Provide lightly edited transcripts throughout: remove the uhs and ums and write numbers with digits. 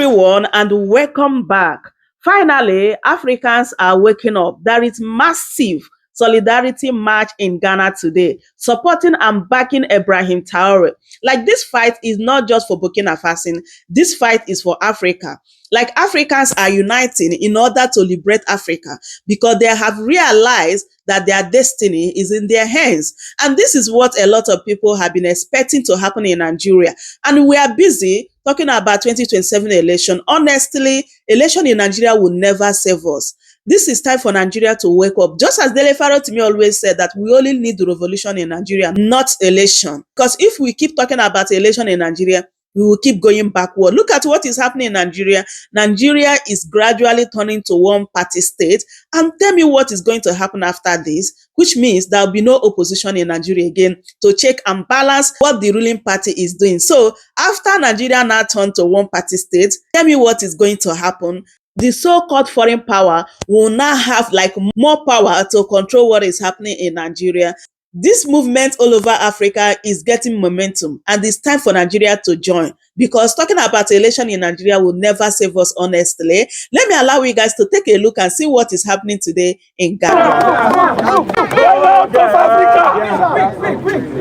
everyone, and welcome back. Finally, Africans are waking up. There is massive solidarity march in Ghana today, supporting and backing Abraham Traore. Like, this fight is not just for Burkina Faso. This fight is for Africa. Like, Africans are uniting in order to liberate Africa because they have realized that their destiny is in their hands. And this is what a lot of people have been expecting to happen in Nigeria. And we are busy talking about 2027 election. Honestly, election in Nigeria will never save us. This is time for Nigeria to wake up. Just as Dele Faro to me always said that we only need the revolution in Nigeria, not election. Because if we keep talking about election in Nigeria, we will keep going backward. Look at what is happening in Nigeria. Nigeria is gradually turning to one-party state. And tell me what is going to happen after this, which means there will be no opposition in Nigeria again to check and balance what the ruling party is doing. So after Nigeria now turned to one-party state, tell me what is going to happen. The so-called foreign power will now have like more power to control what is happening in Nigeria. This movement all over Africa is getting momentum, and it's time for Nigeria to join, because talking about election in Nigeria will never save us, honestly. Let me allow you guys to take a look and see what is happening today in Ghana.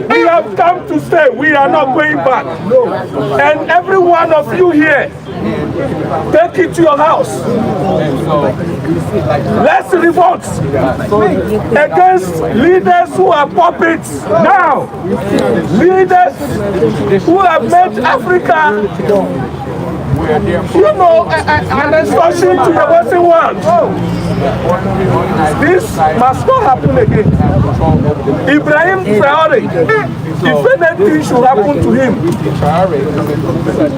We have come to stay. We are not going back. And every one of you here, take it to your house. Let's revolt against leaders who are puppets now. Leaders who have made Africa, an extortion to the Western world. This must not happen again. Abraham Traore, if anything should happen to him,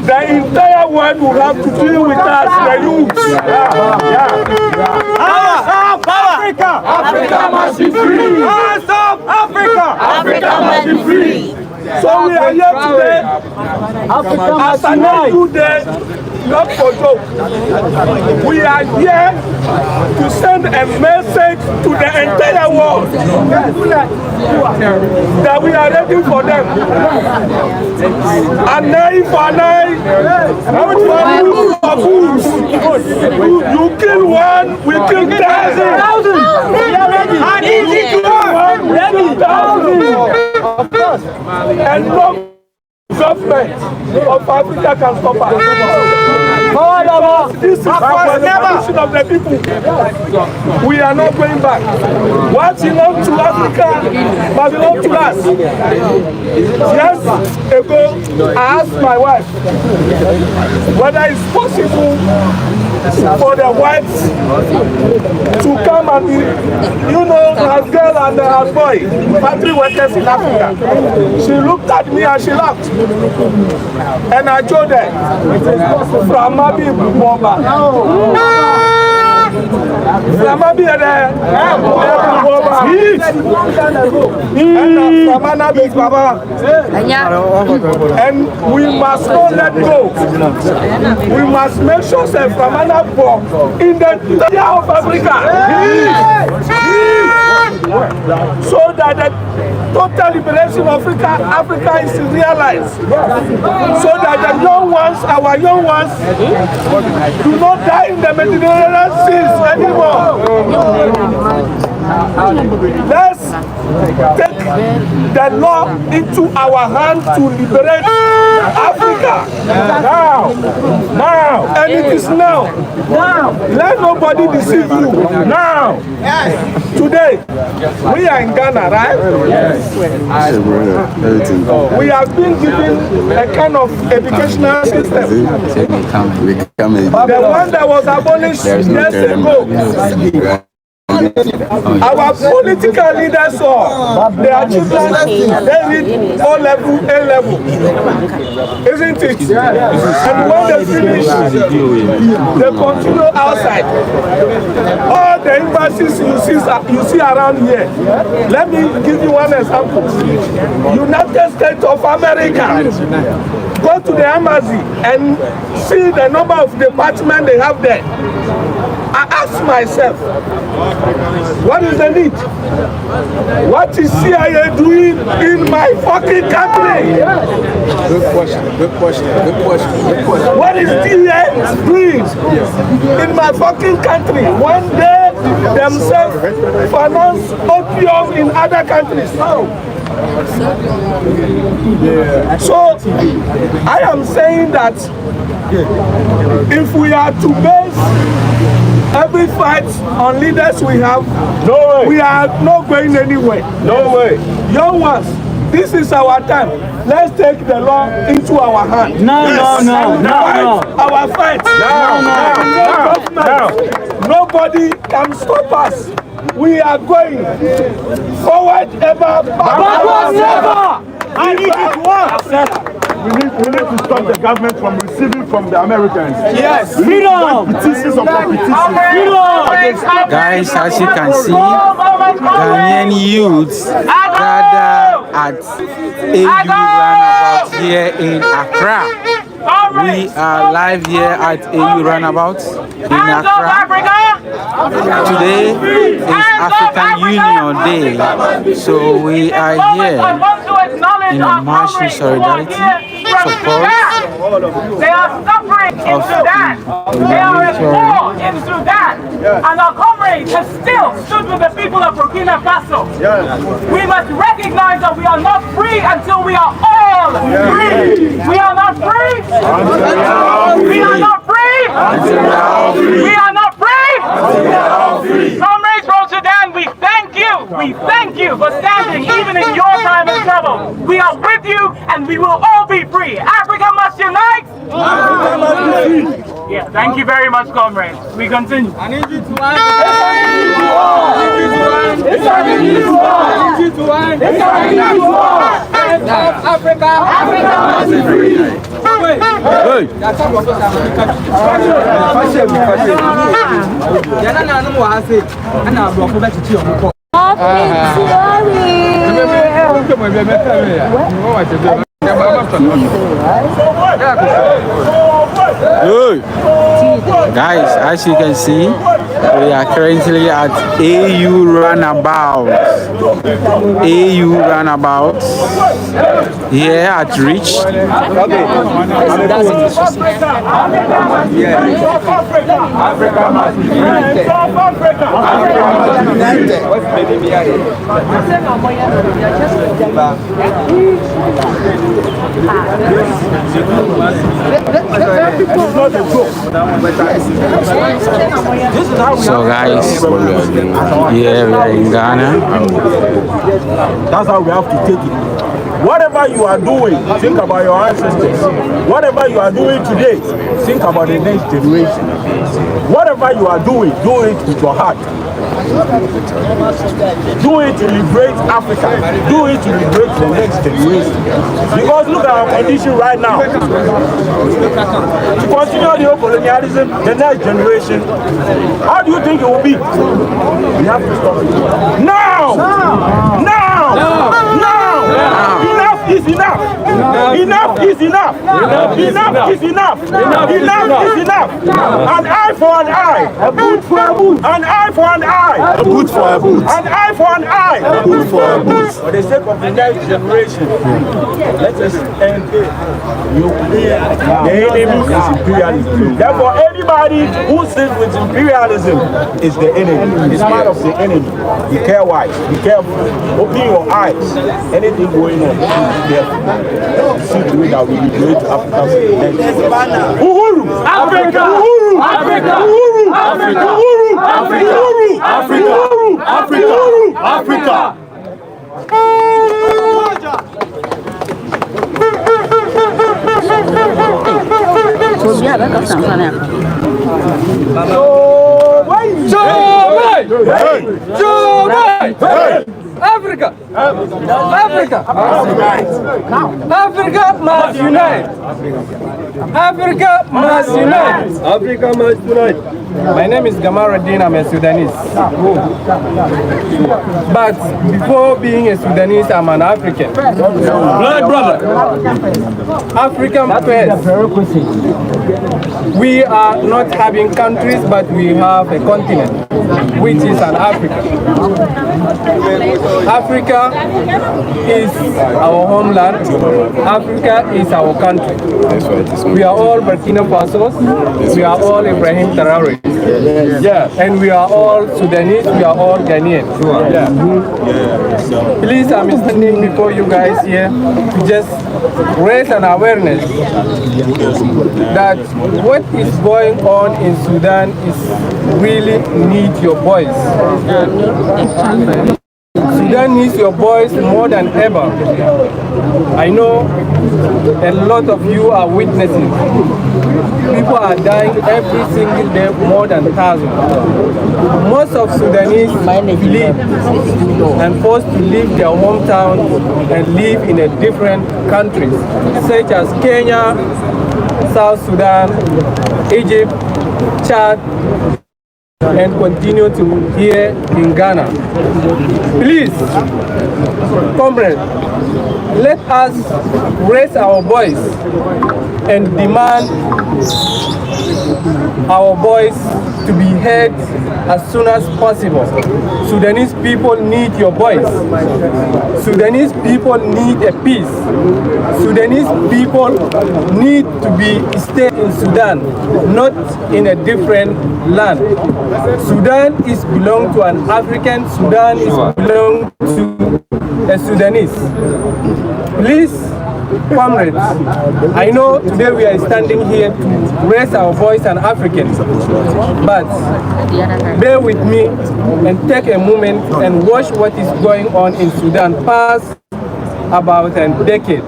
the entire world will have to deal with us, the youth. Africa! Africa must be free! Africa! Africa must be free! So we are here today as an new day, not for joke. We are here to send a message to the entire world that we are ready for them. An eye for an eye, food for food. You kill one, we kill 1,000. You kill one, we kill 1,000. Of course. And no government of Africa can stop us. This is for the revolution of the people. We are not going back. What belongs to Africa must belong to us. Years ago, I asked my wife whether it's possible for the whites to come and be, as girl and as boy, factory workers in Africa. She looked at me and she laughed. And I told her, from Mabi Boba. And we must not let go. We must make sure that Famana in the area of Africa, so that the total liberation of Africa is realized, so that the young ones, our young ones, do not die in the Mediterranean seas anymore. Let's take the law into our hands to liberate Africa. Now, and it is now. Let nobody deceive you. Now, today, we are in Ghana, right? We have been given a kind of educational system. The one that was abolished years ago. Our political leaders saw their children, they read O level, A level, isn't it? And when they finish, they continue outside. All the embassies you see around here. Let me give you one example. United States of America. Go to the embassy and see the number of departments they have there. I ask myself, what is the need? What is CIA doing in my fucking country? Good question. What is CIA doing in my fucking country? One day themselves finance opium in other countries. So I am saying that if we are to base every fight on leaders we have, no way. We are not going anywhere. No way. Young ones, this is our time. Let's take the law into our hands. No. Our fight. No. Nobody can stop us. We are going forward ever, backwards never. I need it once. We need to stop the government from receiving from the Americans. Yes. Freedom. Petitions of petitions. Guys, as you can see, Ghanaian youths gather at AU Runabout here in Accra. We are live here at AU Runabout in Accra. Today is African Union Day, so we are here in a march in solidarity support They are suffering in Sudan. They are at war in Sudan. And our comrades have still stood with the people of Burkina Faso. We must recognize that we are not free until we are all free. We are not free. We are not free. We are not free. Comrades from Sudan, we thank you. We thank you for standing even in your time of trouble. We are with you and we will all be free. Africa must unite. Yeah, thank you very much, comrades. We continue. I need you to Africa must be free. Guys, as you can see, we are currently at AU Runabout. AU Runabout here at Reach. So guys, here we are in Ghana. That's how we have to take it. Whatever you are doing, think about your ancestors. Whatever you are doing today, think about the next generation. Whatever you are doing, do it with your heart. Do it to liberate Africa. Do it to liberate the next generation. Because look at our condition right now. To continue the old colonialism, the next generation, how do you think it will be? We have to stop it. Now! Now! Now! Enough is enough! Enough is enough! Enough is enough! Enough is enough! An eye for an eye! A boot for a boot! An eye for an eye! A boot for a boot! An eye for an eye! A boot for a boot! For the sake of the next generation, let us end nuclear. The enemy is imperialism. Therefore, anybody who sits with imperialism is the enemy. It's part of the enemy. Be careful. Be careful. Open your eyes. Anything going on, be careful. See to it that we liberate Africa next. Uhuru! Africa! Uhuru! Africa! Uhuru! Africa! Uhuru! Africa! Uhuru! Africa! Africa! Africa! Africa! Africa! Africa must unite! Africa must unite. Africa must unite. My name is Gamaruddin. I'm a Sudanese. But before being a Sudanese, I'm an African. Blood brother. African first. We are not having countries, but we have a continent, which is an Africa. Africa is our homeland. Africa is our country. We are all Burkina Faso. We are all Abraham Traore. Yeah, and we are all Sudanese. We are all Ghanaian. Yeah. Please, I'm standing before you guys here to just raise an awareness that what is going on in Sudan is really need your voice. Sudan needs your voice more than ever. I know a lot of you are witnessing. People are dying every single day, more than 1,000. Most of Sudanese flee and forced to leave their hometown and live in a different countries, such as Kenya, South Sudan, Egypt, Chad, and continue to here in Ghana. Please, comrades, let us raise our voice and demand our voice to be heard as soon as possible. Sudanese people need your voice. Sudanese people need a peace. Sudanese people need to be stay in Sudan, not in a different land. Sudan is belong to an African. Sudan is belong to a Sudanese. Please, comrades, I know today we are standing here to raise our voice as Africans, but bear with me and take a moment and watch what is going on in Sudan past about a decade.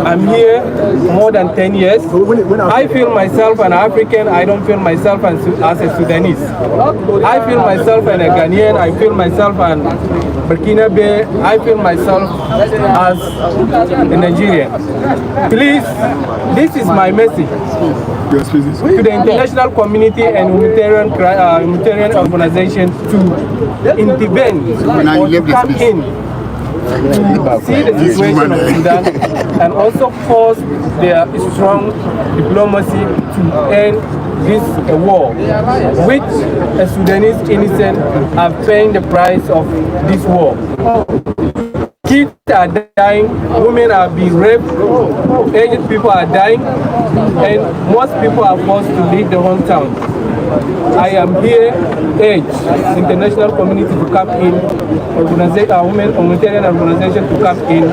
I'm here more than 10 years. I feel myself an African. I don't feel myself as a Sudanese. I feel myself a Ghanaian. I feel myself an Burkina Faso. I feel myself as a Nigerian. Please, this is my message to the international community and humanitarian organizations to intervene or to come in to see the situation of Sudan and also force their strong diplomacy to end this war, which a Sudanese innocent are paying the price of this war. Kids are dying, women are being raped, aged people are dying, and most people are forced to leave the hometown. I am here, urge international community to come in, women humanitarian organization to come in,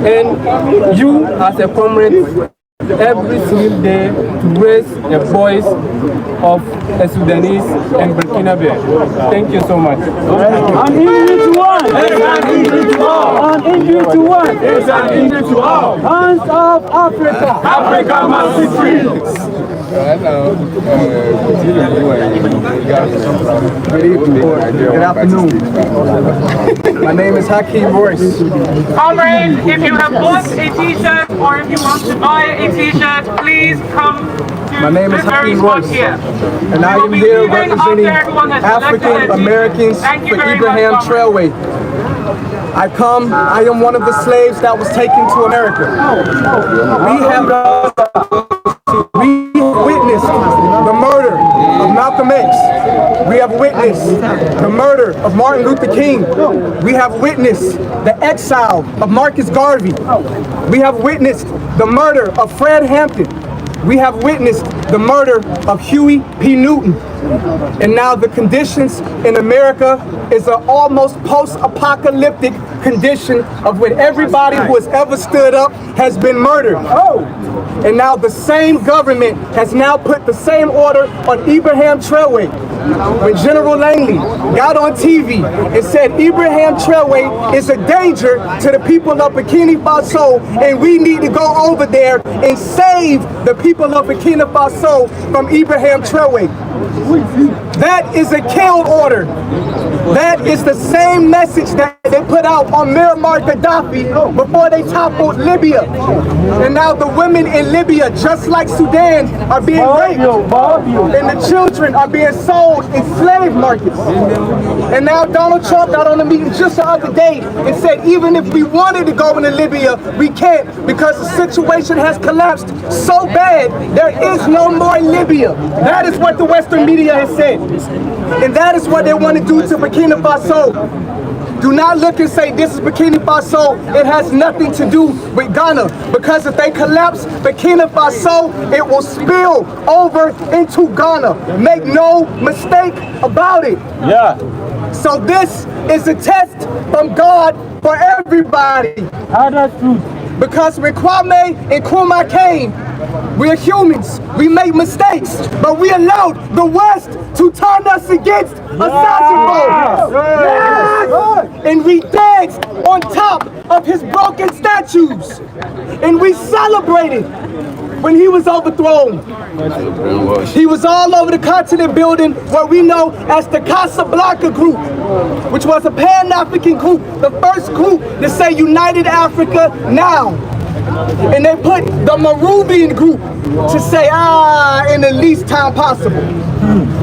and you as a comrade every single day to raise the voice of a Sudanese and Burkina Faso. Thank you so much. An injury to one. An injury to all. An injury to one. An injury to all. Hands off Africa. Africa must be free. Good afternoon. My name is Hakeem Royce. Comrade, if you have bought a t-shirt or if you want to buy a t-shirt, please come to My name is this very Hakeem spot Royce, here. and I am here representing African Americans for Abraham Traore. I am one of the slaves that was taken to America. We witnessed the murder of Malcolm X. We have witnessed the murder of Martin Luther King. We have witnessed the exile of Marcus Garvey. We have witnessed the murder of Fred Hampton. We have witnessed the murder of Huey P. Newton. And now the conditions in America is an almost post-apocalyptic condition of when everybody who has ever stood up has been murdered. And now the same government has now put the same order on Abraham Traore. When General Langley got on TV and said Abraham Traore is a danger to the people of Burkina Faso and we need to go over there and save the people of Burkina Faso from Abraham Traore. That is a kill order. That is the same message that they put out on Muammar Gaddafi before they toppled Libya. And now the women in Libya, just like Sudan, are being raped. And the children are being sold in slave markets. And now Donald Trump got on a meeting just the other day and said even if we wanted to go into Libya, we can't because the situation has collapsed so bad, there is no more Libya. That is what the Western media has said. And that is what they want to do to Burkina Faso. Do not look and say this is Burkina Faso. It has nothing to do with Ghana. Because if they collapse Burkina Faso, it will spill over into Ghana. Make no mistake about it. Yeah. So this is a test from God for everybody. That's true. Because when Kwame and Nkrumah came, we're humans. We make mistakes, but we allowed the West to turn us against Assange. Yes. And we danced on top of his broken statues. And we celebrated when he was overthrown. He was all over the continent building what we know as the Casablanca Group, which was a Pan-African group, the first group to say United Africa now. And they put the Moravian group to say, in the least time possible.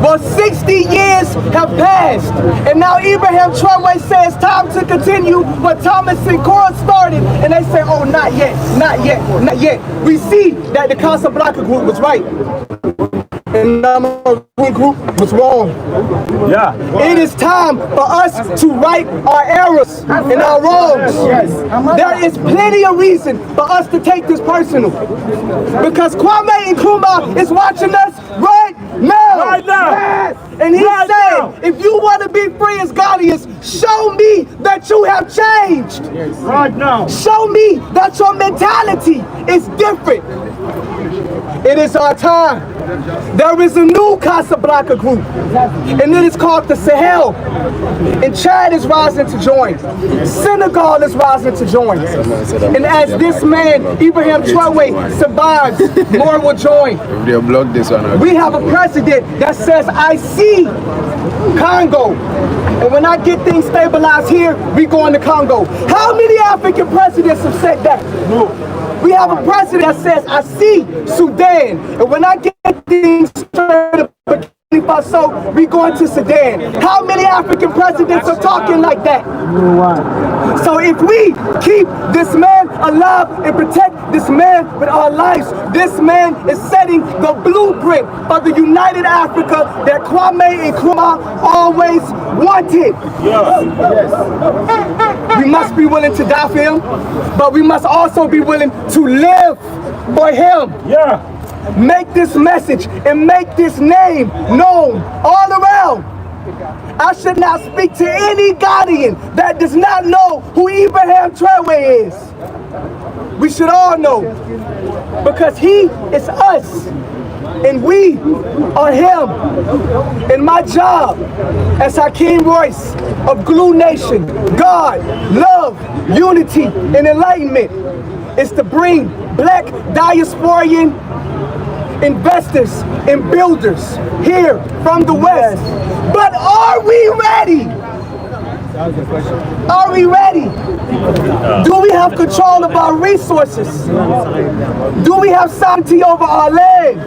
Well, 60 years have passed, and now Abraham Traore says time to continue what Thomas Sankara started, and they say, oh, not yet, not yet, not yet. We see that the Casablanca group was right, and the Moravian group was wrong. Yeah. It is time for us to right our errors and our wrongs. There is plenty of reason for us to take this personal, because Kwame Nkrumah is watching us right now. Right now. Yes. And he Right said, now. if you want to be free as Ghanaians, show me that you have changed. Right now. Show me that your mentality is different. It is our time. There is a new Casablanca group, and it is called the Sahel. And Chad is rising to join. Senegal is rising to join. And as this man, Abraham Traore, survives, more will join. We have a president that says, I see Congo. And when I get things stabilized here, we go into Congo. How many African presidents have said that? No. We have a president that says, I see Sudan. And when I get things started, so we go into Sudan. How many African presidents are talking like that? So if we keep this man alive and protect this man with our lives, this man is setting the blueprint for the United Africa that Kwame Nkrumah always wanted. We must be willing to die for him, but we must also be willing to live for him. Yeah. Make this message and make this name known all around. I should not speak to any Ghanaian that does not know who Abraham Traore is. We should all know, because he is us and we are him. And my job as Hakeem Royce of Glue Nation, God, love, unity, and enlightenment is to bring black diasporian investors and builders here from the West. But are we ready? Are we ready? Do we have control of our resources? Do we have sovereignty over our land?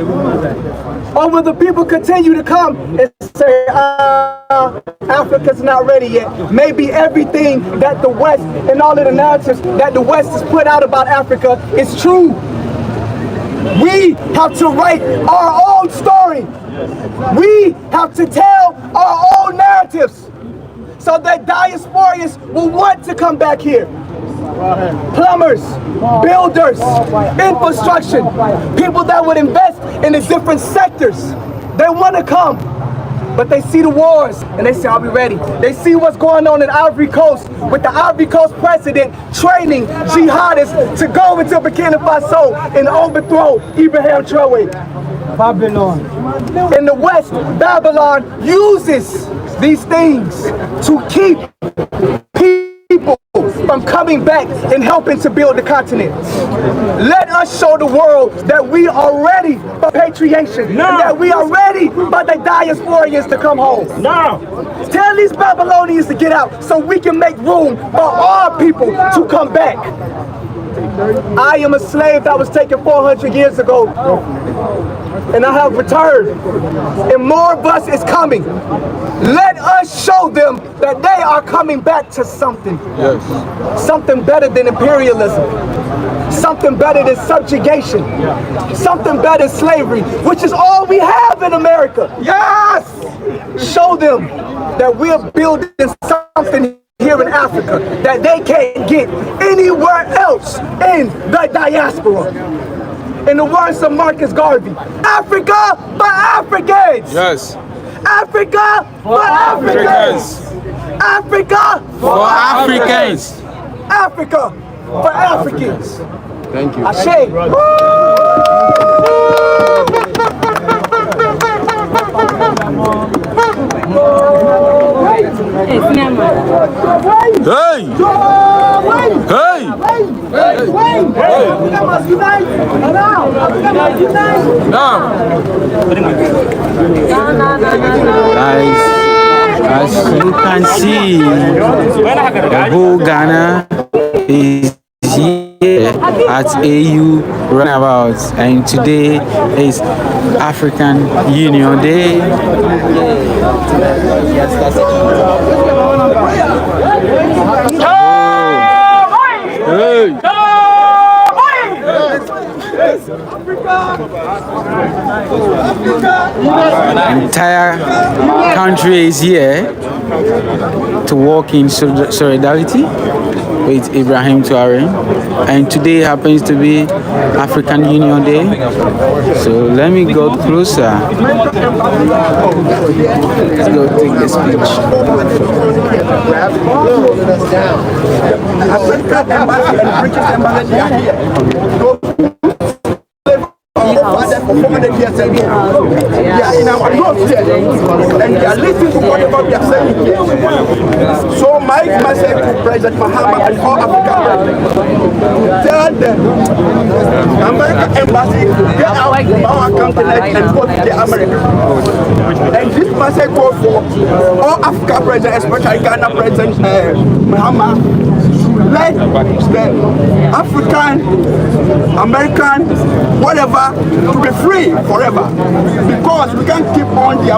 Or will the people continue to come and say, Africa's not ready yet? Maybe everything that the West and all of the narratives that the West has put out about Africa is true. We have to write our own story. We have to tell our own narratives so that diasporians will want to come back here. Plumbers, builders, infrastructure, people that would invest in the different sectors. They want to come, but they see the wars and they say, are we ready? They see what's going on in Ivory Coast with the Ivory Coast president training jihadists to go into Burkina Faso and overthrow Abraham Traore. Babylon. In the West, Babylon uses these things to keep people from coming back and helping to build the continent. Let us show the world that we are ready for patriation, and that we are ready for the diasporians to come home. Tell these Babylonians to get out so we can make room for our people to come back. I am a slave that was taken 400 years ago, and I have returned, and more of us is coming. Let us show them that they are coming back to something. Something better than imperialism. Something better than subjugation. Something better than slavery, which is all we have in America. Yes! Show them that we're building something here in Africa that they can't get anywhere else in the diaspora. In the words of Marcus Garvey, Africa for Africans! Yes. Africa for Africans! Africa For Africans. Africa for Africans! Thank you. Ashe! Hey! Guys, as you can see, the whole Ghana is here at AU Runabout, and today is African Union Day. Hey. Entire country is here to walk in solidarity with Abraham Traore, and today happens to be African Union Day. So let me go closer. Let's go take the speech. They are in our notes here, and they are listening to whatever we are saying here. So my message to President Mahama and all African presidents, tell them American embassy get out of our continent and go to the America. And this message goes for all African presidents, especially Ghana President Mahama. Let the African, American, whatever, to be free forever. Because we can't keep on the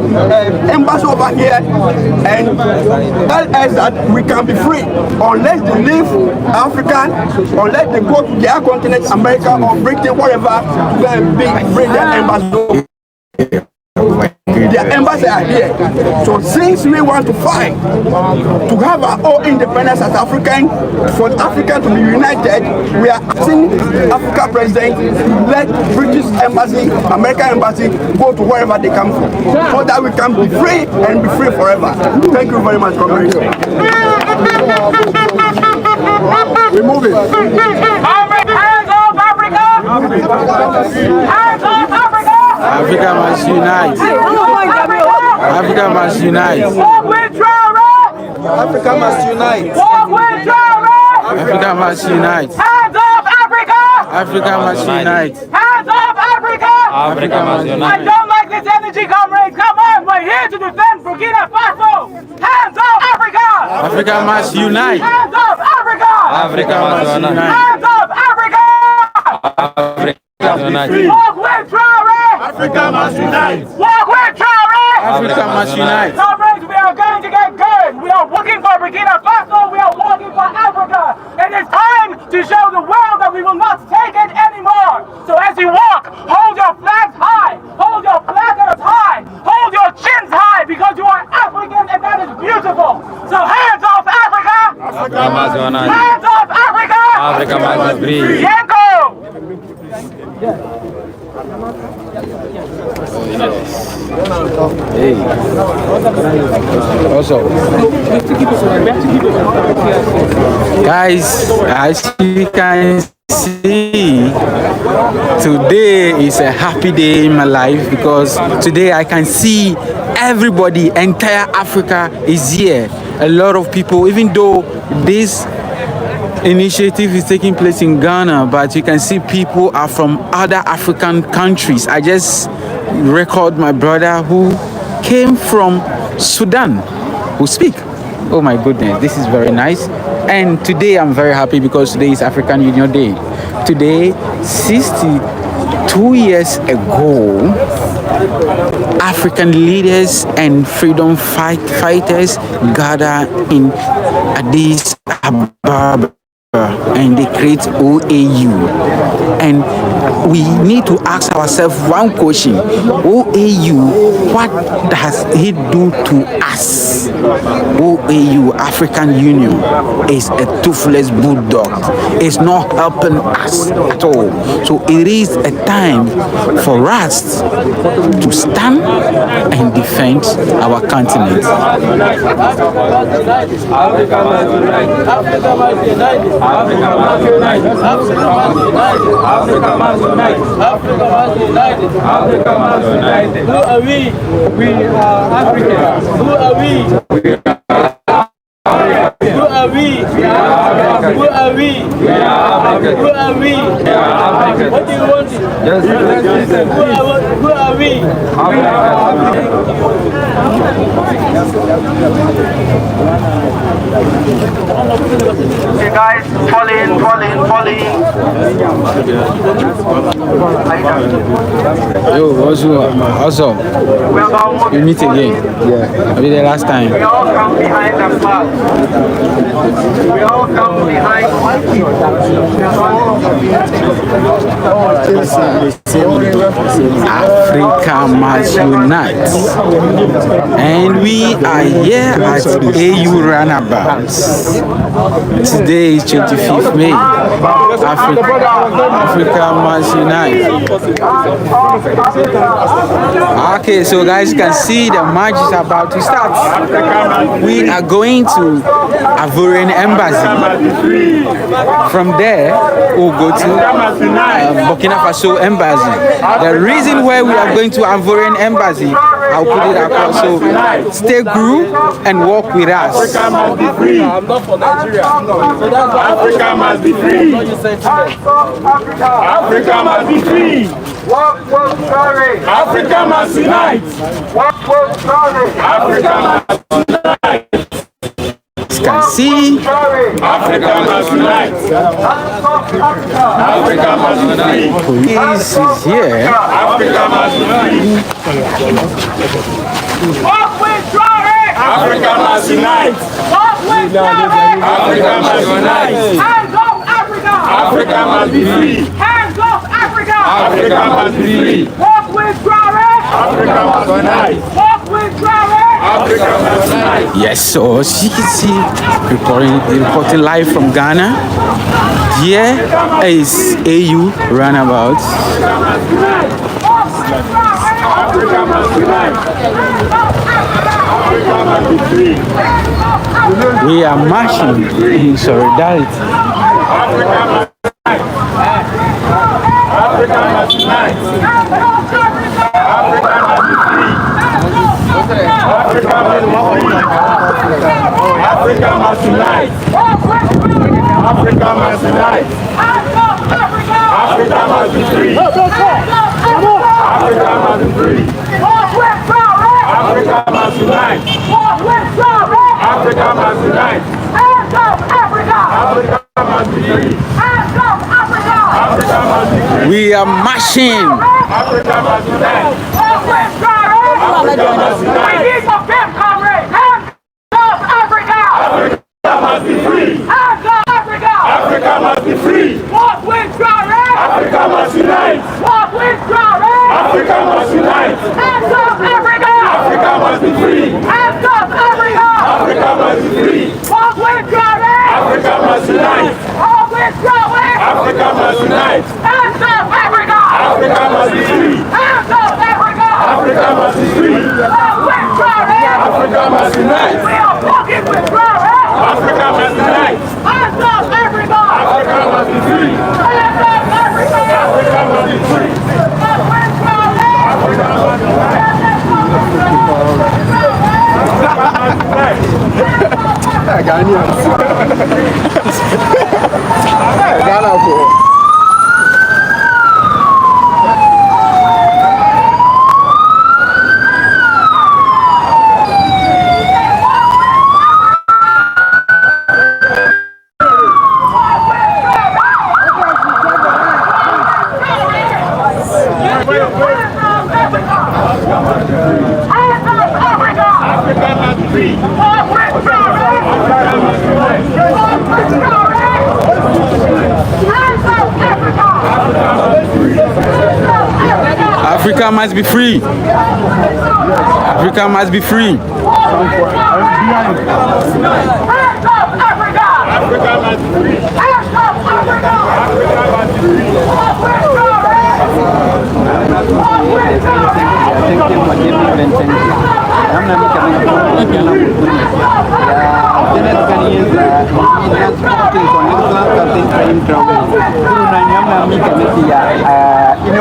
embassy over here and tell us that we can be free unless they leave African, unless they go to their continent, America or Britain, whatever, to bring their embassy. Their embassy are here. So since we want to fight to have our own independence as African, for Africa to be united, we are asking African president to let British embassy, American embassy go to wherever they come from, so that we can be free and be free forever. Thank you very much, comrades. We move it. Hands off Africa! Hands off Africa! Africa must unite. Africa must unite. Walk with Traore! Africa must unite. Walk with Traore! Africa must unite. Hands off Africa! Africa must unite. Hands off Africa! Africa must I unite. don't like this energy, comrades. Come on, we're here to defend Burkina Faso. Hands off Africa! Africa must unite. Hands off Africa! Africa must unite. Hands off Africa! Africa must unite. Walk with Traore! Africa must unite. Walk with Traore! Africa must unite. Comrades, we are going to get good. We are working for Burkina Faso. We are working for Africa. It is time to show the world that we will not take it anymore. So as you walk, hold your flags high. Hold your placards high. Hold your chins high, because you are African and that is beautiful. So hands off Africa. Africa must unite. Hands off Africa. Africa must be free. Yanko. Hey. Also, guys, as you can see, today is a happy day in my life, because today I can see everybody, entire Africa is here. A lot of people, even though this initiative is taking place in Ghana, but you can see people are from other African countries. I just record my brother who came from Sudan who speak. Oh my goodness, this is very nice. And today I'm very happy because today is African Union Day. Today, 62 years ago, African leaders and freedom fighters gathered in Addis Ababa and they create OAU. And we need to ask ourselves one question. OAU, what does it do to us? OAU, African Union, is a toothless bulldog. It's not helping us at all. So it is a time for us to stand and defend our continent. Africa must unite. Africa must unite. Africa must unite. Who are we? We are Africans. Who are we? We are Africans. Who are we? We are Africans. Who are we? We are Africans. Who are we? We are Africans. What do you want? Just listen. Who are we? We are Africans. Hey guys, fall in. Yo, also, we meet again. Yeah. Maybe the last time. We all come behind the flag. We all come behind Africa must unite. And we are here at AU Runabout. Today is 25th May. Africa must unite. Okay, so guys, you can see the march is about to start. We are going to Ivorian Embassy. From there, we'll go to Burkina Faso Embassy. The reason why we are going to Ivorian Embassy, I'll put it across. So stay group and walk with us. Africa must be free. I'm not for Nigeria. Africa must be free. Africa must be free. Africa must unite. Africa must unite. You can see Africa must unite. Africa must unite. police is here. Africa must unite. Africa must unite. Africa must unite. Hands off Africa! Africa must be free. Hands off Africa! Africa must be free. Walk with Traore! Africa must unite. Walk with Traore! Africa must unite. Yes, so as you can see, reporting live from Ghana. Here is AU Runabout. Africa must unite. Africa must be free. We are marching in solidarity. Africa must unite. Africa must unite. Africa must be free. Africa must be free. Africa must unite. Africa must unite. Africa must be free. Africa must be free. Africa must unite. Africa must unite. Africa must be free. Africa must be free. We are marching. Africa must unite. Africa must unite. Africa must be free. Africa must be free. Walk with Traore! Africa must unite. Walk with Traore! Africa must unite. Hands up, Africa! Africa must be free. Hands up, Africa! Africa must be free. Walk with Traore! Africa must unite. Walk with Traore! Africa must unite. Hands up, Africa! Africa must be free. Hands up, Africa! Africa must be free. Walk with Traore! Africa must unite. We are walking with Traore! Africa must unite. Hands up, Africa! Africa must be free. Hands up, Africa! Africa must be free. Walk with Traore! Africa must unite. I got you. Africa must be free. Africa must be free.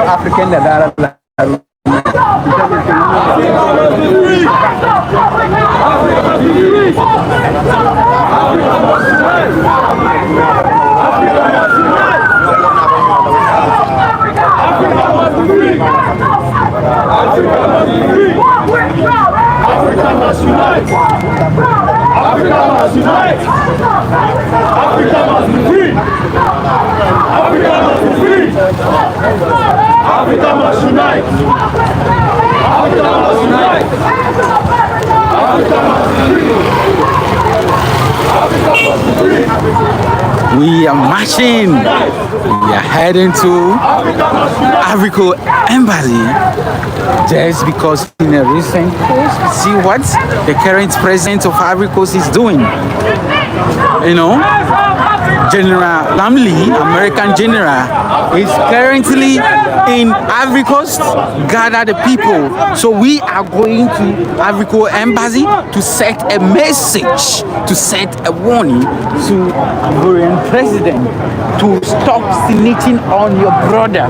African We are marching. We are heading to Ivory Embassy just because in a recent post, see what the current president of Ivory Coast is doing. You know, General Lamley, American general, is currently in Ivory Coast, gather the people. So we are going to Ivory Coast Embassy to set a message, to set a warning to Ivorian president to stop snitching on your brother.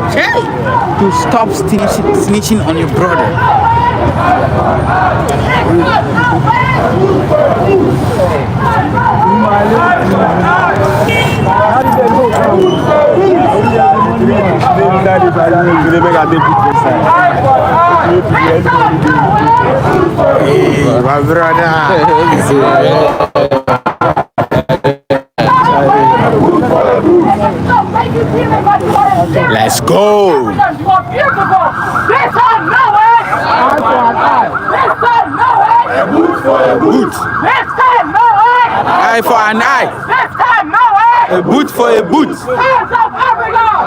To stop snitching on your brother. Hey, my brother. Let's go. Eye for an eye. A boot for a boot.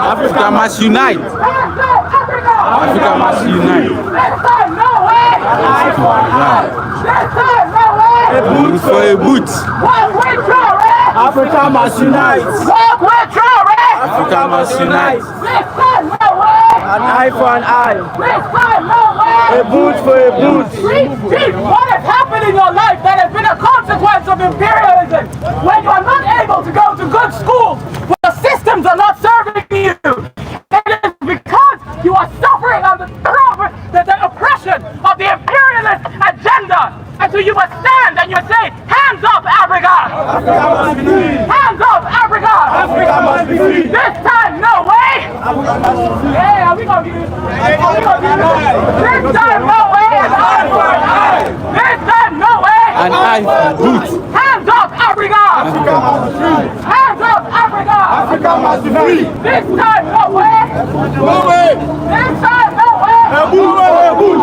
Africa must unite. Africa must unite. A boot for a boot. Africa must unite. Africa must unite. An eye for an eye. A boot for a boot. What has happened in your life that has been a consequence of imperialism? When you are not able to go to good schools, when the systems are not serving you, it is because you are suffering under the oppression of the imperialist agenda. And so you must stand and you must say, hands up, Africa! Africa must be free. Hands up, Africa! Africa must be free. This time, no way! Hey, are we gonna do this? This time, no way! An eye for an eye. This time, no way! An eye for a boot. Hands up, Africa! Africa must be free. Hands up, Africa! Africa must be free. This time, no way! No way. This time, no way! A boot for a boot.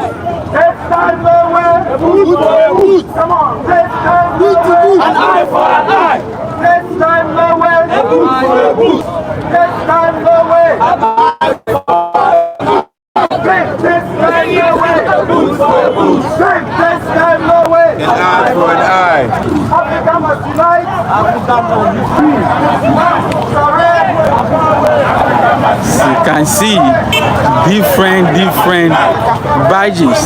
This time, no way. A boot for a boot. Come on. This time, no way. An eye for an eye. This time, no way. A boot for a boot. This time, no way. An eye for an eye. This time, no way. A boot for a boot. This time, no way. An eye for an eye. Africa must unite. Africa must be free. You can see different badges.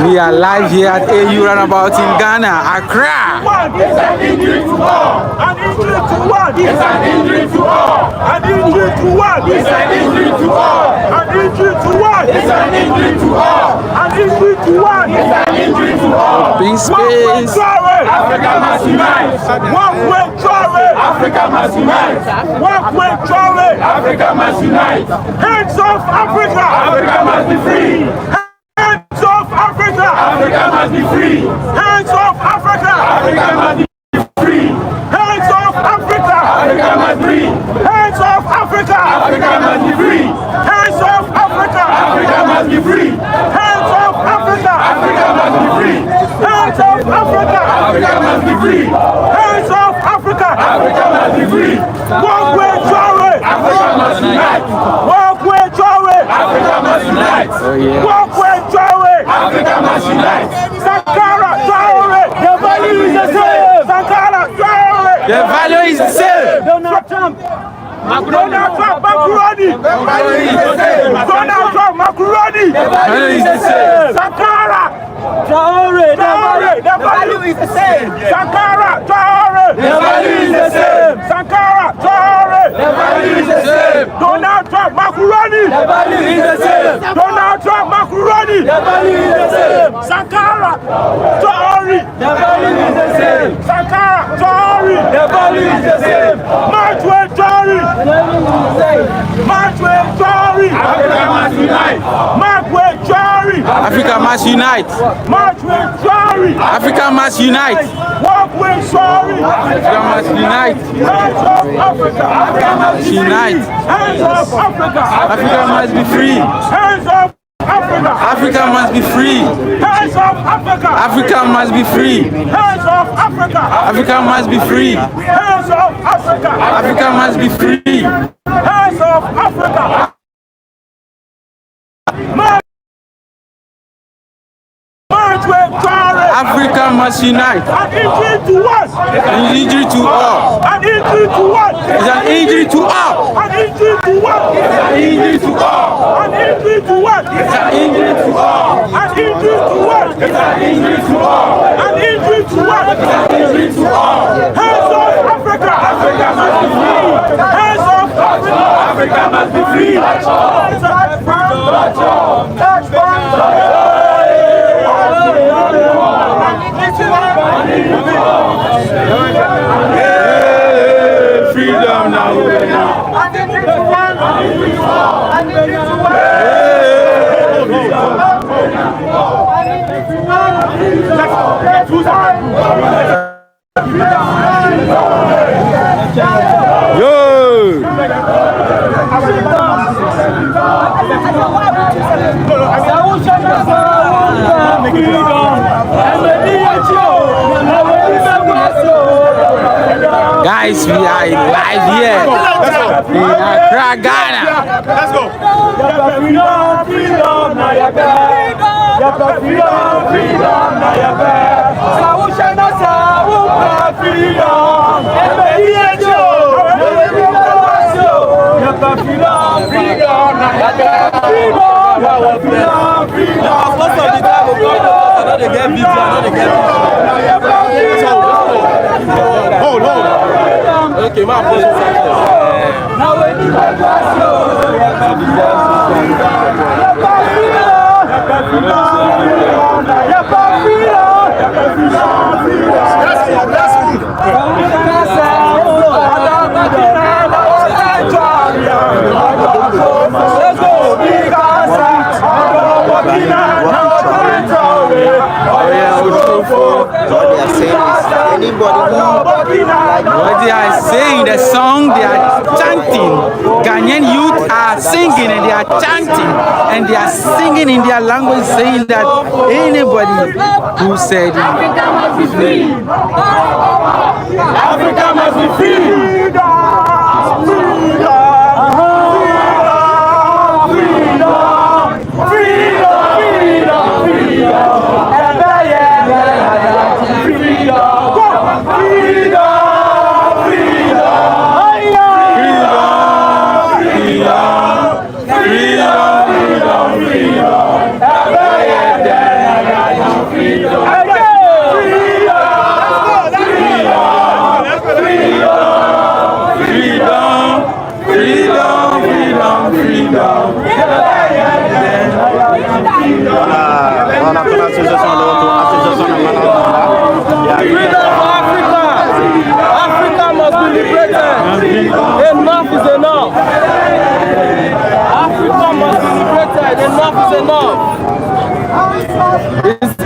We are live here at AU Runabout in Ghana, Accra. It's an injury to all. An injury to what? It's an injury to all. An injury to what? It's an injury to all. An injury to what? It's an injury to all. An injury to what? It's an injury to all. Open space. Africa must unite. One way Traore. Africa must unite. Walk with Traore. Africa must unite. Hands off Africa. Africa must be free. Hands off Africa. Africa must be free. Hands off Africa. Africa must be free. Hands off Africa. Africa must be free. Hands off Africa. Africa must be free. Hands off Africa. Africa must be free. Hands off Africa. Africa must be free. Hands off Africa. Africa must be free. Hands off Africa. Africa must be free. Walk with Traore. Africa must unite. Walk with Traore. Africa must unite. Walk with Traore. Africa must unite. Sankara Traore. The value is the same. Sankara Traore. The value is the same. Donald Trump. Donald Trump, Macaroni. The value is the same. Donald Trump, Macaroni. The value is the same. Sankara Traore. The value is the same. Sankara Traore. The value is the same. Sankara Traore. The value is the same. Donald Trump, Macaroni. The value is the same. Donald Trump, Macaroni. The value is the same. Sankara Traore. The value is the same. Sankara Traore. The value is the same. March with Traore. March with Traore. Africa must unite. March with Traore. Africa must unite. March with Traore. Africa must unite. Walk with Traore. Africa must unite. Hands off Africa. Africa must Unite. Hands off Africa. Africa must be free. Hands off Africa. Africa must be free. Hands off Africa. Africa must be free. Hands off Africa. Africa must be free. Hands off Africa. Africa must be free. Hands off Africa. March with Traore. Africa must unite. An injury to what? An injury to all. An injury to what? It's an injury to all. An injury to what? It's an injury to all. An injury to what? It's an injury to all. An injury to what? It's an injury to all. An injury to what? It's an injury to all. Hands off Africa. Africa must be free. Hands off Africa. Africa must be free. Freedom now. Guys, we are live here in Accra, Ghana. Let's go. Hold. Okay, my What they are saying, the song they are chanting, Ghanaian youth are singing and they are chanting and they are singing in their language, saying that anybody who said Africa must be free. Africa must be free. Africa must be liberated. Enough is enough. Africa must be liberated. Enough is enough.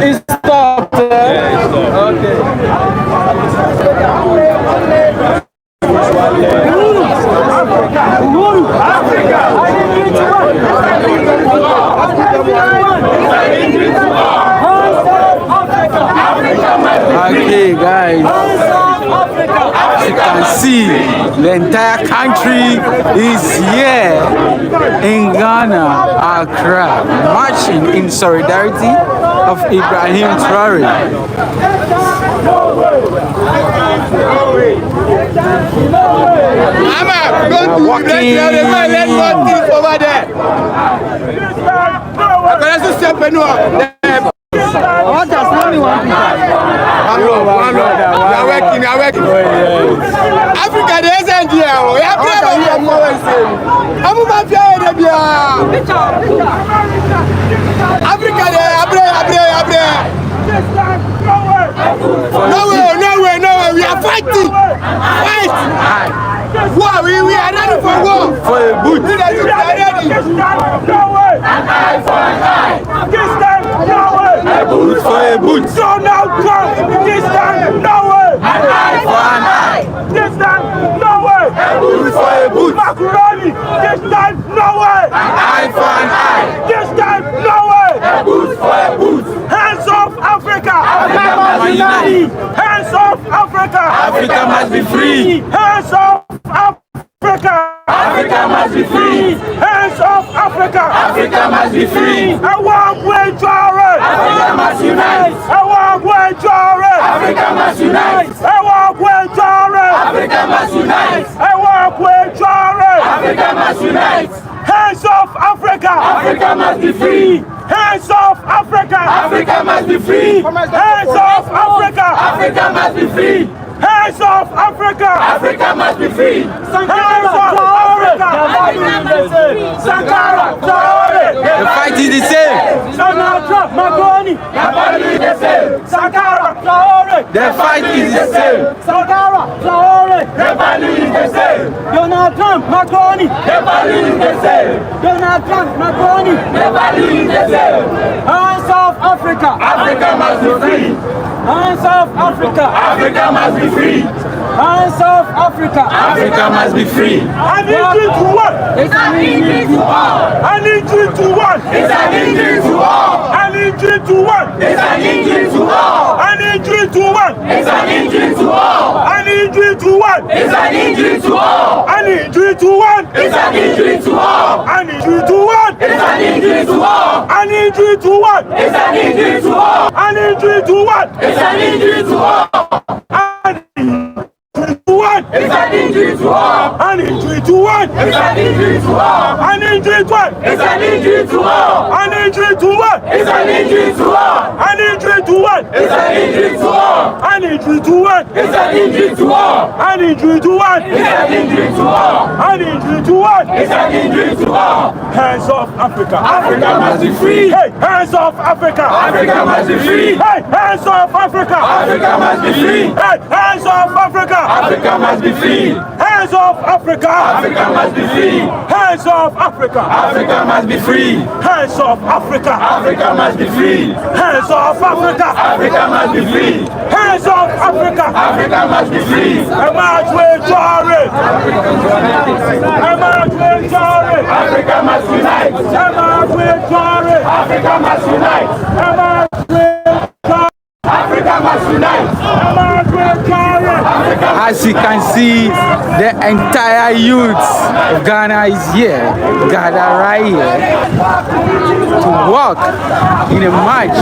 It's stopped. Okay. Okay, guys, as you can see, the entire country is here in Ghana, Accra, marching in solidarity of Abrahim Traore. Africa, there isn't here. We have Africa, no, we are fighting. Fight. War, we are ready for war. For a boot. We are ready. A boot for a boot. Donald Trump, this time, no way! An eye for an eye. This time, no way! A boot for a boot. Macaroni, this time, no way! An eye for an eye. This time, no way! A boot for a boot. Hands off Africa! Africa must unite. Hands off Africa! Africa must be free. Hands off Africa! Africa must be free. Hands off Africa! Africa must be free. I want way Traore! Africa must unite. I want way Traore! Africa must unite. I want way Traore! Africa must unite. I want way Traore! Africa must unite. Hands off Africa! Africa must be free. Hands off Africa! Africa must be free. Hands off Africa! Africa must be free. Hands off Africa! Africa must be free. Hands off Africa! Sankara Traore! The fight is the same. Donald Trump, Macron! The fight is the same. Sankara Traore! The fight is the same. Sankara Traore! The value is the same. Donald Trump, Macron! The value is the same. Donald Trump, Macron! The value is the same. Hands off Africa! Africa must be free. Hands off Africa! Africa must be free. Hands off Africa! Africa must be free. I need you to what? It's an injury to all. I need you to what? It's an injury to all. I need you to what? It's an injury to all. I need you to what? It's an injury to all. I need you to what? It's an injury to all. I need you to what? It's an injury to all. I need you to what? It's an injury to all. I need you to what? It's an injury to all. I need you to what? It's an injury to all. I need you to what? It's an injury to all. I need you to what? It's an injury to all. I need you to what? It's an injury to all. I need you to what? It's an injury to all. I need you to what? It's an injury to all. I need you to what? It's an injury to all. I need you to what? It's an injury to all. I need you to what? It's an injury to all. Hands off Africa! Africa must be free. Hey, hands off Africa! Africa must be free. Hey, hands off Africa! Africa must be free. Hey, hands off Africa! Africa must be free. Hands off Africa! Africa must be free. Hands off Africa! Africa must be free. Hands off Africa! Africa must be free. Hands off Africa! Africa must be free. Hands off Africa! Africa must be free. Emmanuel Traore! Emmanuel Traore! Africa must unite. Emmanuel Traore! Africa must unite. Emmanuel Traore! Africa must unite. Emmanuel Traore! As you can see, the entire youth of Ghana is here, gathered right here to walk in a march.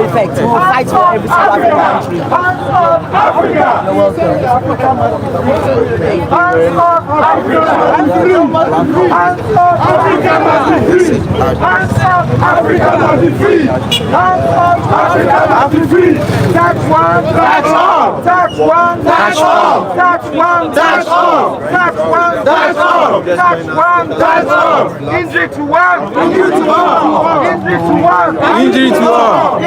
Effect. We will fight for every single African country. You're Africa must be free. Africa must be free. Tax one, tax all. Tax one, tax all. Tax one, tax all. Tax one, tax all. Tax one, tax all. Injury to one. Injury to one. Injury to one. Injury to all.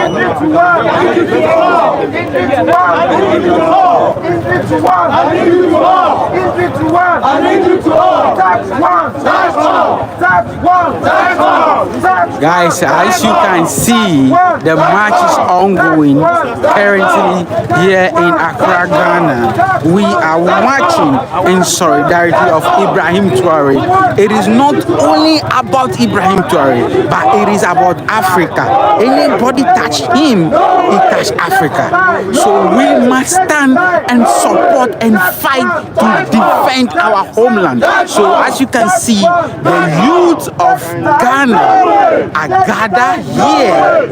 Guys, as you can see, the match is ongoing currently here in Accra, Ghana. We are marching in solidarity of Abraham Traore. It is not only about Abraham Traore, but it is about Africa. Anybody touch him, he touch Africa. So we must stand and support and fight to defend our homeland. So as you can see, the youth of Ghana are gathered here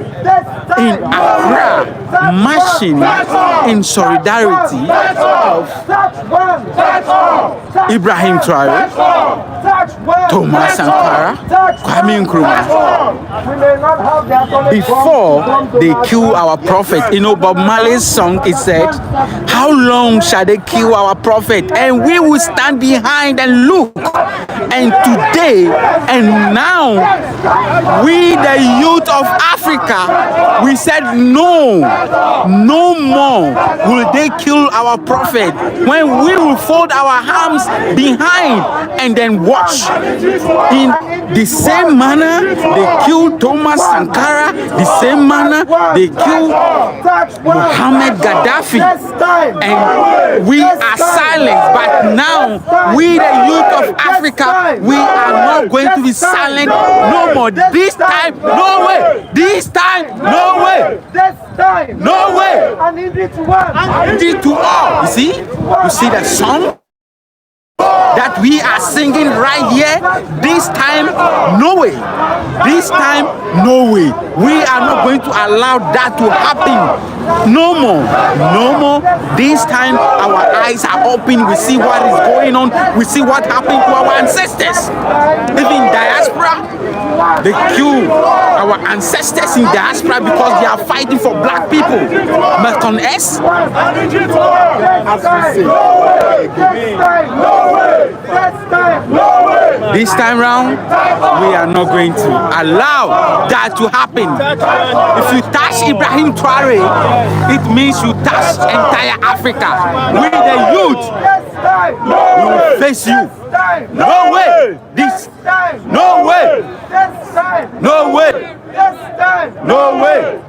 in Accra, marching in solidarity of Abraham Traore, Thomas Sankara, Kwame Nkrumah. Before they kill our prophet, you know, Bob Marley's song, it said, how long shall they kill our prophet? And we will stand behind and look. And today and now, we the youth of Africa, we said no more will they kill our prophet, when we will fold our arms behind and then watch. In the same manner they killed Thomas Sankara, the same manner they killed Muhammad Gaddafi, and we are silent. But now we the youth of Africa, we are not going to be silent no more. This time, no way. This time, no way. No way. And indeed to all. You see the song that we are singing right here. This time, no way. This time, no way. We are not going to allow that to happen. No more. No more. This time, our eyes are open. We see what is going on. We see what happened to our ancestors. Even diaspora, they kill our ancestors in diaspora because they are fighting for black people. Malcolm X. This time round, we are not going to allow that to happen. If you touch Abraham Traore, it means you touch entire Africa. We the youth, we will face you. No way. This. No way. No way. No way.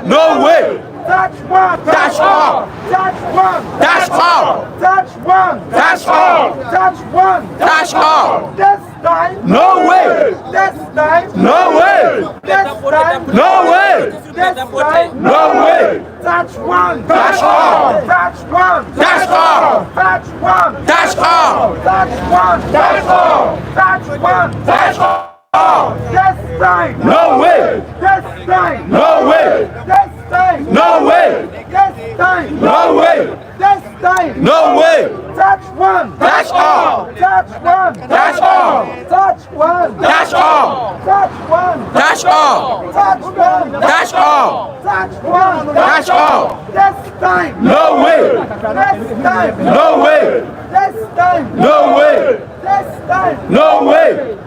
No way. Touch one. Touch all. Touch one. Touch all. Touch one. Touch all. Touch one. Touch all. This time. No way. This time. No way. This time. No way. This time. No way. Touch one. Touch all. Touch one. Touch all. Touch one. Touch all. Touch one. Touch all. Touch one. Touch all. This time. No way. This time. No way. This time. No way. This time. No way. This time. No way. Touch one. Touch all. Touch one. Touch all. Touch one. Touch all. Touch one. Touch all. Touch one. Touch all. Touch one. Touch all. This time. No way. This time. No way. This time. No way. This time. No way.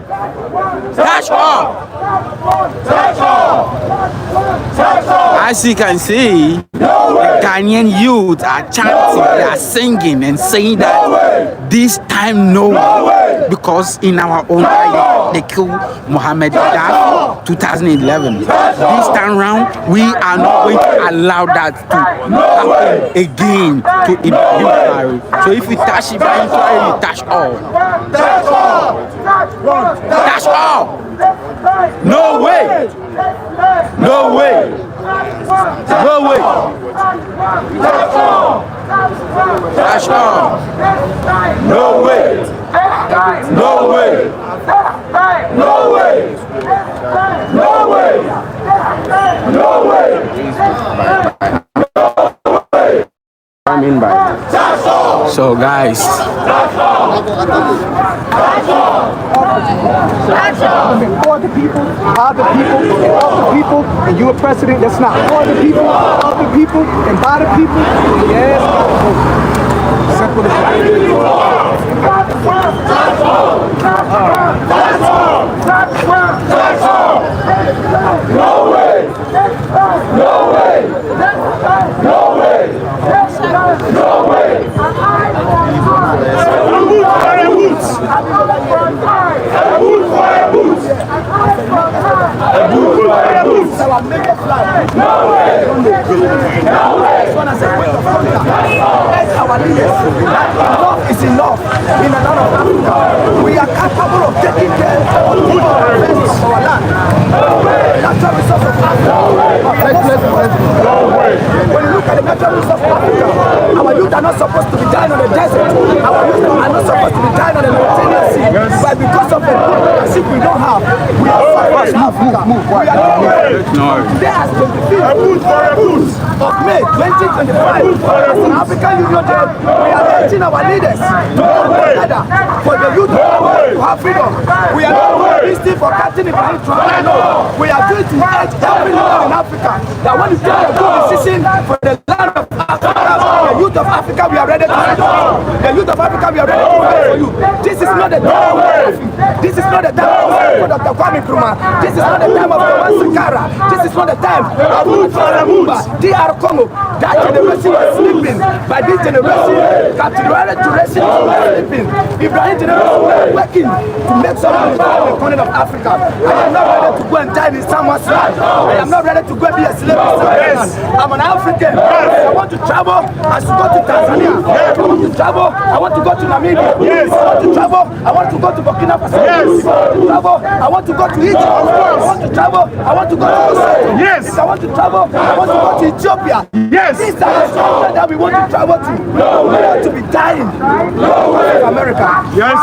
Touch all. Touch all. As you can see, the Ghanaian youth are chanting, they are singing and saying that this time no way, because in our own eye they killed Muhammad Gaddafi 2011. This time round, we are not going to allow that to happen again to Ibrahim Traore. So if you touch Ibrahim Traore, you touch all. Touch all. Touch all. No way. No way. No way. Touch all. Touch all. No way. No way. No way. No way. No way. I mean by so guys, for the people, by the people, and of the people, and you a president that's not for the people, of the people, and by the people. Yes, simple as that. No way. our major flag. No way! This one has a point of contact. As our leaders, that enough is enough in the land of Africa. We are capable of taking care of our land. Natural resource of Africa. When you look at the natural resource of Africa, our youth are not supposed to be dying on the desert. Our youth are not supposed to be dying on the Mediterranean Sea. But because of the leadership we don't have, we are suffering in Africa. We are today as 25th of May 2025, as an African Union Day, we are urging our leaders to come together for the youth to have freedom. We are not listening for Captain Abraham Traore. We are going to urge every leader in Africa that when you take a good decision for the land of Africa, the youth of Africa, we are ready to fight. The youth of Africa, we are ready to fight for you. This is not the time of coffee. This is not the time of Dr. Kwame Nkrumah. This is not the time of Thomas Sankara. This is not the time of DR Congo. That generation was sleeping. By this generation, Captain generation was sleeping. Ibrahim generation was working to make something in the corner of Africa. I am not ready to go and die in someone's land. I am not ready to go and be a slave in someone's land. I'm an African. I want to travel. I should go to Tanzania. I want to travel. I want to go to Namibia. I want to travel. I want to go to Burkina Faso. I want to travel. I want to go to Egypt. I want to travel. I want to go to Lesotho. If I want to travel, I want to go to Ethiopia. These are the countries that we want to travel to. We want to be dying in America.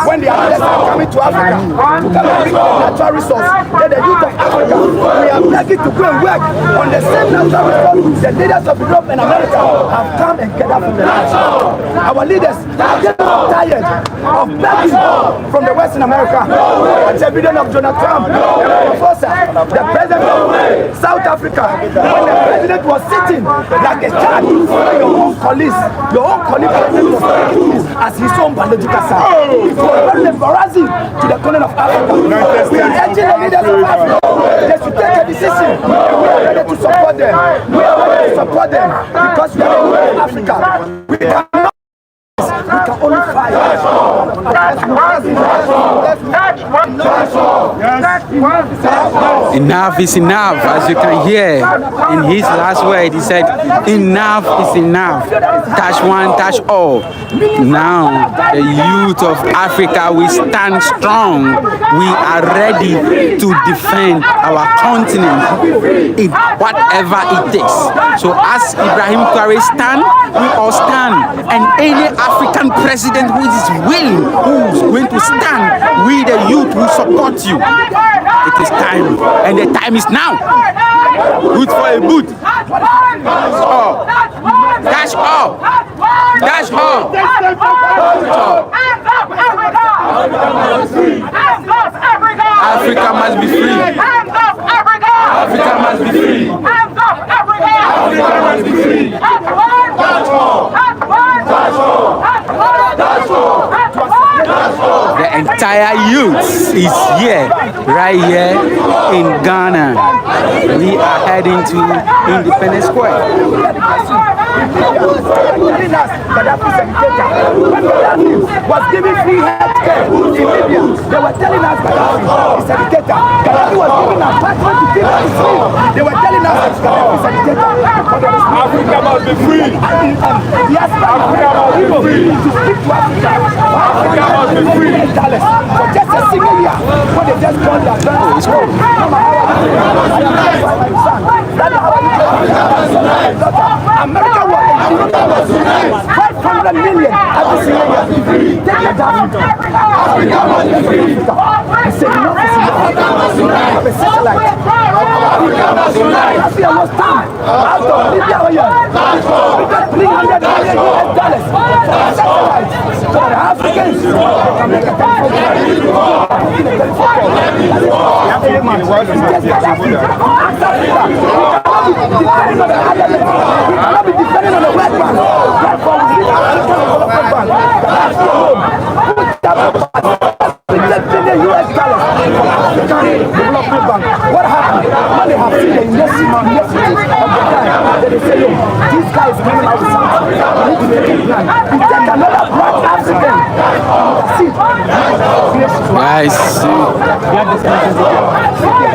When the others are coming to Africa to come and bring the natural resource, then the youth of Africa, we are begging to go and work on the same natural resource the leaders of Europe and America have come and gathered from the land. Our leaders are getting tired of begging from the Western America. Watch a video of Donald Trump, the president of South Africa, when the president was sitting like a child, your own colleague president was taking you as his own biological son. It was very embarrassing to the continent of Africa. We are urging the leaders of Africa, they should take a decision, and we are ready to support them. We are ready to support them because we are the leaders of Africa. We cannot. We can only fight. Enough is enough. As you can hear in his last word, he said, enough is enough. Touch one, touch all. Now, the youth of Africa, we stand strong. We are ready to defend our continent in whatever it takes. So as Abraham Traore stand, we all stand. And any African president who is willing, who is going to stand, we the youth will support you. It is time, and the time is now. Good for a boot. Oh. Dash all. Dash all. Africa must be free. Africa must be free. Africa must be free. The entire youth is here, right here in Ghana. We are heading to Independence Square. Was giving free healthcare in Libya. They were telling us Gaddafi is a dictator. Gaddafi was giving an apartment to people to sleep. They were telling us Gaddafi is a dictator. Africa must be free. Yes, Africa must be free. To speak to Africa. Africa must be free. For just a single year, when they just called their friends, it's cool. America was 500 million every single year. Take it down. Africa must be free. He said, no, Africa must unite. Have a satellite. Africa must unite. Africa was time. Out of Libya, we got $300 million for a satellite. So the Africans can make a we cannot be depending on the West Bank. Therefore, we need African Development Bank. That's the home. The US dollars from African Development Bank. What happened? When they have seen the necessity of the time, they say, yo, this guy is coming out with something. We need to take it now. We take another black African. See. Guys,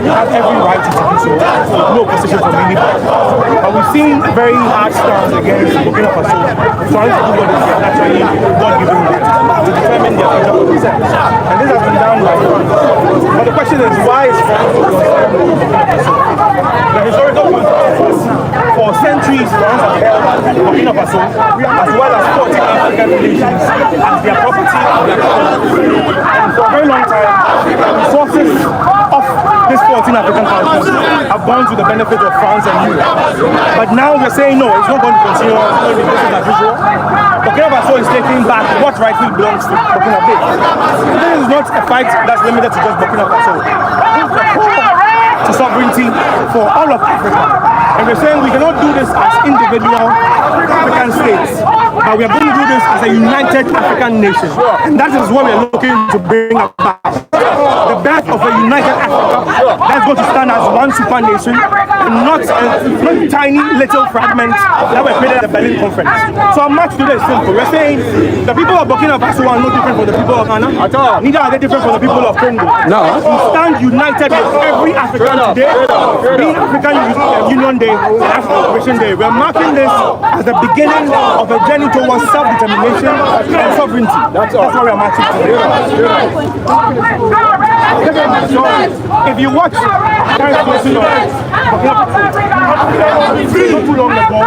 they have every right to do so. No opposition from anybody. But we've seen very hard stance against Burkina Faso, trying to do what is actually God-given right to determine their future for themselves. And this has been done by France. But the question is, why is France Burkina Faso? The historical context for centuries, France has held Burkina Faso as well as 40 African nations as their property and their colony. And for a very long time, the resources of these 14 African countries have gone to the benefit of France and Europe. But now we're saying no, it's not going to continue. It's going to be business as usual. Burkina Faso is taking back what rightfully belongs to Burkina Faso. This is not a fight that's limited to just Burkina Faso. This is a call to sovereignty for all of Africa. And we're saying we cannot do this as individual African states, but we are going to do this as a united African nation. And that is what we are looking to bring about. The birth of a united Africa that's going to stand as one super nation and not tiny little fragments that were created at the Berlin Conference. So our match today is simple. We're saying the people of Burkina Faso are no different from the people of Ghana. Neither are they different from the people of Congo. No. We stand united with every African today, being African Union Day and African Liberation Day. We're marking this as the beginning of a journey towards self-determination and sovereignty. That's what we're marching today. If you watch not too long ago,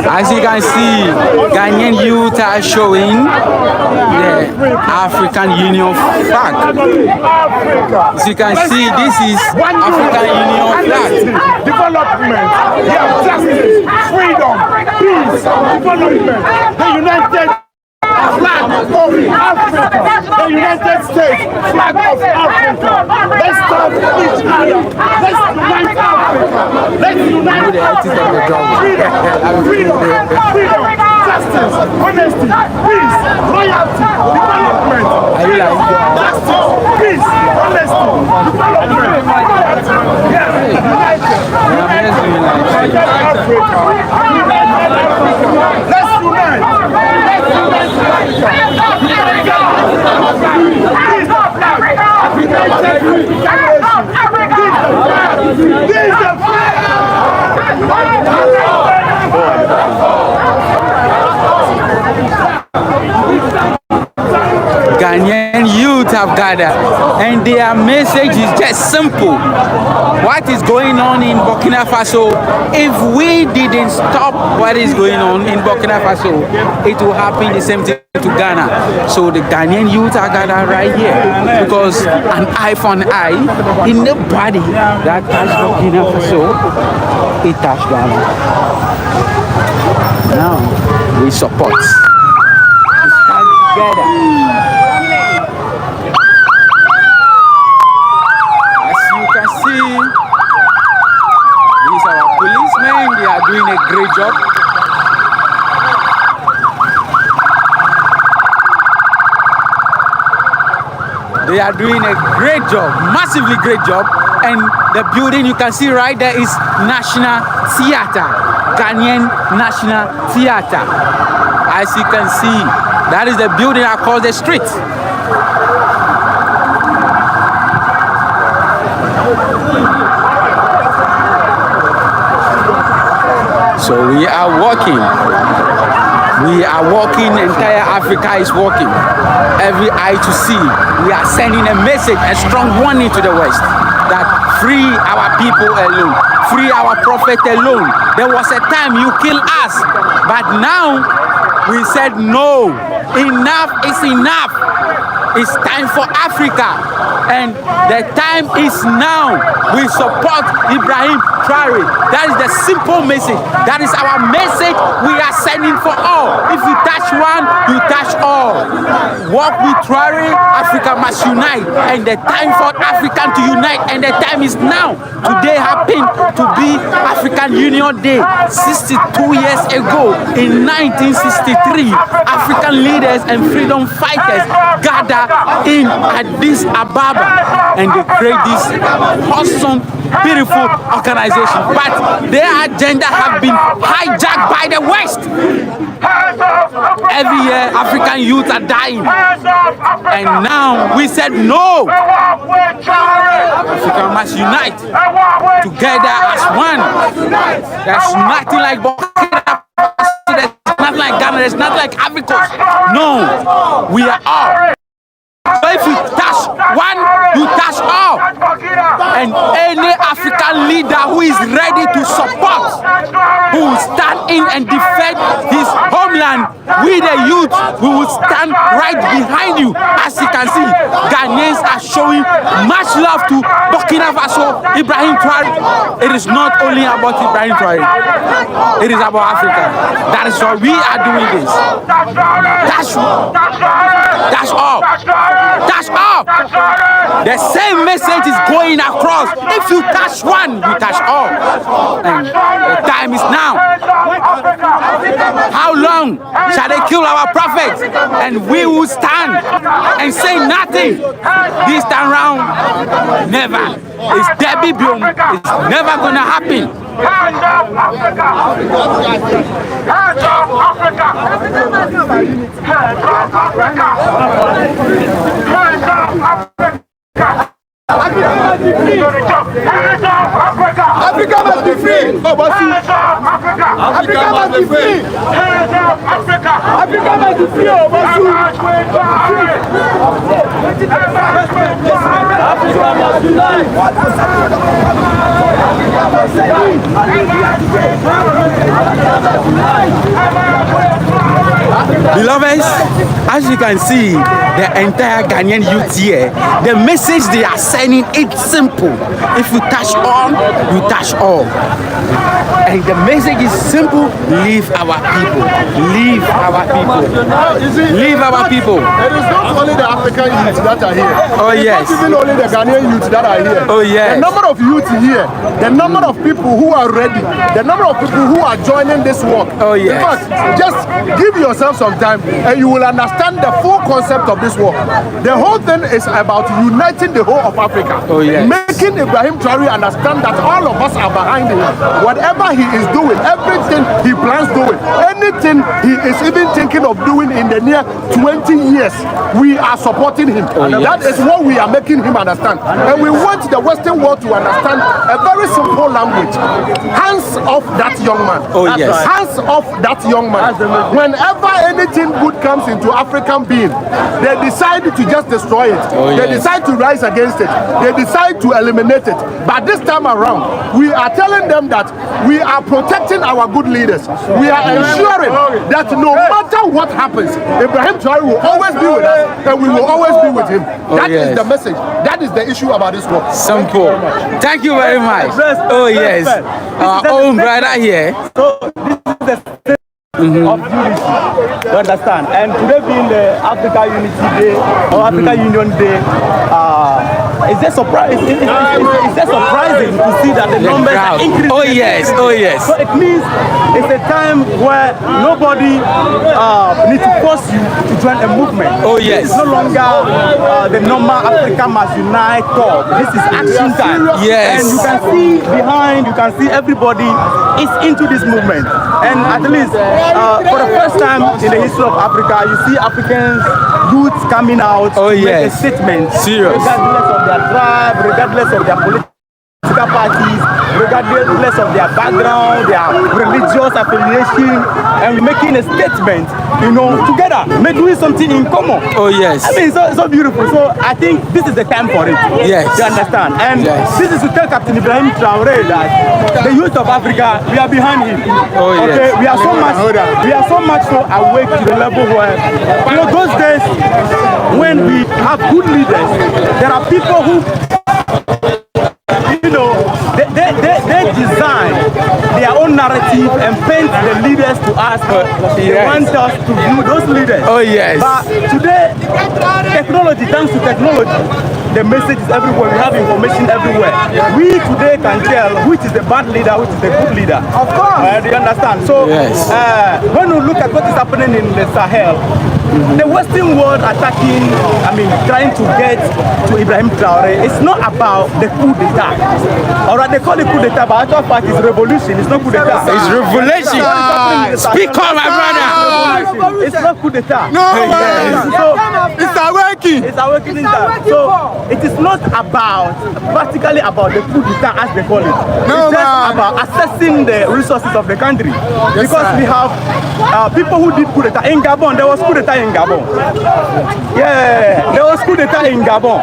as you can see, Ghanaian youth are showing the African Union flag. As you can see, this is African Union flag. Development, justice, freedom, peace, development, the United flag of Africa, the United States flag of Africa. Let's stop each other. Let's unite Africa. Let's unite Africa. Freedom, justice, honesty, peace, loyalty, development. Justice, peace, honesty, development. United Africa. Let's unite. Ghanaian youth have gathered, and their message is just simple. What is going on in Burkina Faso? If we didn't stop what is going on in Burkina Faso, it will happen the same thing to Ghana. So the Ghanaian youth are gathered right here because an eye for an eye, in the body that touched Burkina Faso, it touched Ghana. Now we support. We stand together. They are doing a great job. They are doing a great job, massively great job. And the building you can see right there is National Theatre, Ghanaian National Theatre. As you can see, that is the building across the street. So we are walking. We are walking. Entire Africa is walking. Every eye to see. We are sending a message, a strong warning to the West that free our people alone, free our prophet alone. There was a time you killed us, but now we said no. Enough is enough. It's time for Africa, and the time is now. We support Abraham Traore. That is the simple message. That is our message we are sending for all. If you touch one, you touch all. Walk with Traore, Africa must unite, and the time for Africa to unite, and the time is now. Today happened to be African Union Day. 62 years ago, in 1963, African leaders and freedom fighters gathered in Addis Ababa, and they create this awesome, beautiful organization. But their agenda have been hijacked by the West. Every year, African youth are dying. And now we said no. Africa must unite together as one. There's nothing like Burkina Faso, there's nothing like Ghana, there's nothing like Africa. No, we are all. So if you touch one, you touch all. And any African leader who is ready to support, who will stand in and defend his homeland, we the youth, we will stand right behind you. As you can see, Ghanaians are showing much love to Burkina Faso, Abraham Traore. It is not only about Abraham Traore, it is about Africa. That is why we are doing this. That's all. That's all. The same message is going across. If you touch one, you touch all. And the time is now. How long shall they kill our prophets? And we will stand and say nothing. This time round, never. It's Debbie Biom. It's never gonna happen. Hands up, Africa! Hands up, Africa! Hands up, Africa! Hands up, Africa! Africa must be free! Hands up, Africa! Africa must be free! Hands up, Africa! Africa must be free! Hands up, Africa! Africa must be free! Africa must unite! Beloveds, as you can see, the entire Ghanaian youth here, the message they are sending, it's simple. If you touch all, you touch all. And the message is simple: leave our people. Leave our people. Leave our people. It is not only the African youth that are here. Oh yes. It's not even only the Ghanaian youth that are here. Oh yes. The number of youth here, the number of people who are ready, the number of people who are joining this work. Oh yes. In fact, just give yourself some time and you will understand the full concept of this work. The whole thing is about uniting the whole of Africa. Oh yes. Making Abraham Traore understand that all of us are behind him. Whatever he is doing, everything he plans doing, anything he is even thinking of doing in the near 20 years, we are supporting him. Oh, yes. That is what we are making him understand. And we want the Western world to understand a very simple language. Hands off that young man. Oh yes. Hands off that young man. Whenever anything good comes into African being, they decide to just destroy it. Oh, they yes. decide to rise against it. They decide to eliminate it. But this time around, we are telling them that we are protecting our good leaders. We are ensuring that no matter what happens, Abraham Traore will always be with us and we will always be with him. That yes. is the message. That is the issue about this work. Simple. Thank you very much. Oh yes. Our own brother here. So this is the of unity. You understand? And today being the Africa Unity Day or Africa Union Day, is that surprising to see that the numbers are increasing? Oh yes, oh yes. So it means it's a time where nobody needs to force you to join a movement. Oh yes. It's no longer the normal Africa must unite talk. This is action time. Yes. And you can see behind, you can see everybody is into this movement. And at least for the first time in the history of Africa, you see Africans, youths coming out to make a statement. Serious. Regardless of their tribe, regardless of their political parties, regardless of their background, their religious affiliation, and making a statement, you know, together, doing something in common. Oh yes. I mean, it's so beautiful. So I think this is the time for it. Yes. You understand? And yes. this is to tell Captain Abraham Traore that the youth of Africa, we are behind him. Oh yes. Okay, we are so much so awake to the level where, you know, those days when we have good leaders, there are people who, you know, they design their own narrative and paint the leaders to us. They want us to view those leaders. Oh yes. But today, technology, thanks to technology, the message is everywhere. We have information everywhere. We today can tell which is the bad leader, which is the good leader. Of course. Do you understand? So yes. When we look at what is happening in the Sahel, the Western world attacking, trying to get to Abraham Traore, it's not about the coup d'etat. Alright, they call it coup d'etat, but actual fact is revolution. It's not coup d'etat. It's revolution. What is happening in Speak on, my brother. It's not coup d'etat. No, So it's awakening. it's awakening time. So it is not about practically about the coup d'etat as they call it. No, It's just man. about assessing the resources of the country. Because we have people who did coup d'etat in Gabon. There was coup d'etat in Gabon. Yeah, there was coup d'etat in Gabon.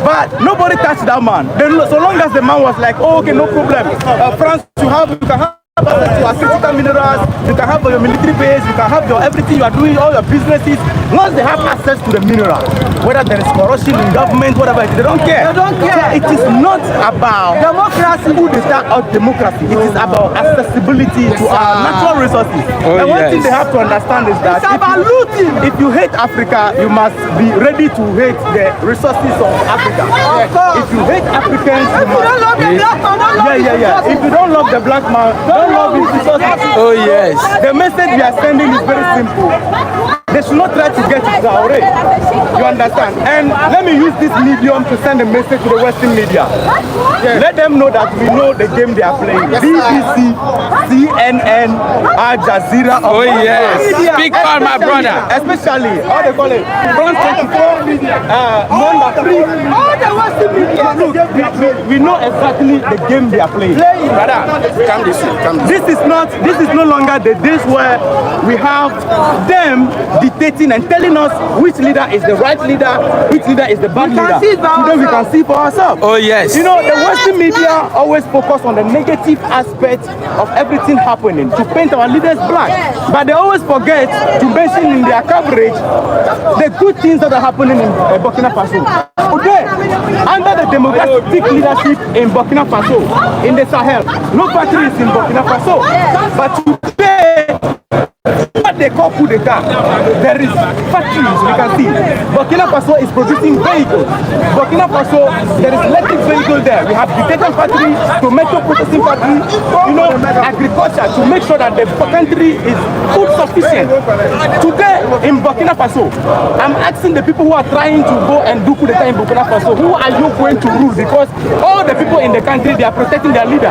But nobody touched that man. So long as the man was like, oh, okay, no problem. France, you can have access to our critical minerals, you can have your military base, you can have your everything you are doing, all your businesses. Once they have access to the mineral, whether there is corruption in government, whatever, they don't care. They don't care. So it is not about Democracy. coup d'etat or democracy. It is about accessibility to our natural resources. Oh, and one yes. thing they have to understand is that It's about looting. if you hate Africa, you must be ready to hate the resources of Africa. If you hate Africans, you If you don't love the black man, don't love his resources. If you don't love the black man, don't love his resources. Oh, yes. The message we are sending is very simple. They should not try to get to Traore. You understand? And let me use this medium to send a message to the Western media. Let them know that we know the game they are playing. BBC, CNN, Al Jazeera. Oh, yes. Speak on, my brother. Especially, how they call it? France 24, Number 3. All the Western media. Look, we know exactly the game they are playing. Brother, come this way. Come this way. This is no longer the days where we have them dictating and telling us which leader is the right leader, which leader is the bad leader. see it by Today we can ourselves. see for ourselves. Oh, yes. You know, the Western media always focus on the negative aspect of everything happening to paint our leaders black. But they always forget to mention in their coverage the good things that are happening in Burkina Faso. Today, under the democratic leadership in Burkina Faso, in the Sahel, no country is in Burkina Faso. But today, what they call coup d'etat, there is factories we can see. Burkina Faso is producing vehicles. Burkina Faso, there is electric vehicle there. We have detergent factory, tomato processing factory, agriculture to make sure that the country is food sufficient. Today in Burkina Faso, I'm asking the people who are trying to go and do coup d'etat in Burkina Faso, who are you going to rule? Because all the people in the country, they are protecting their leader.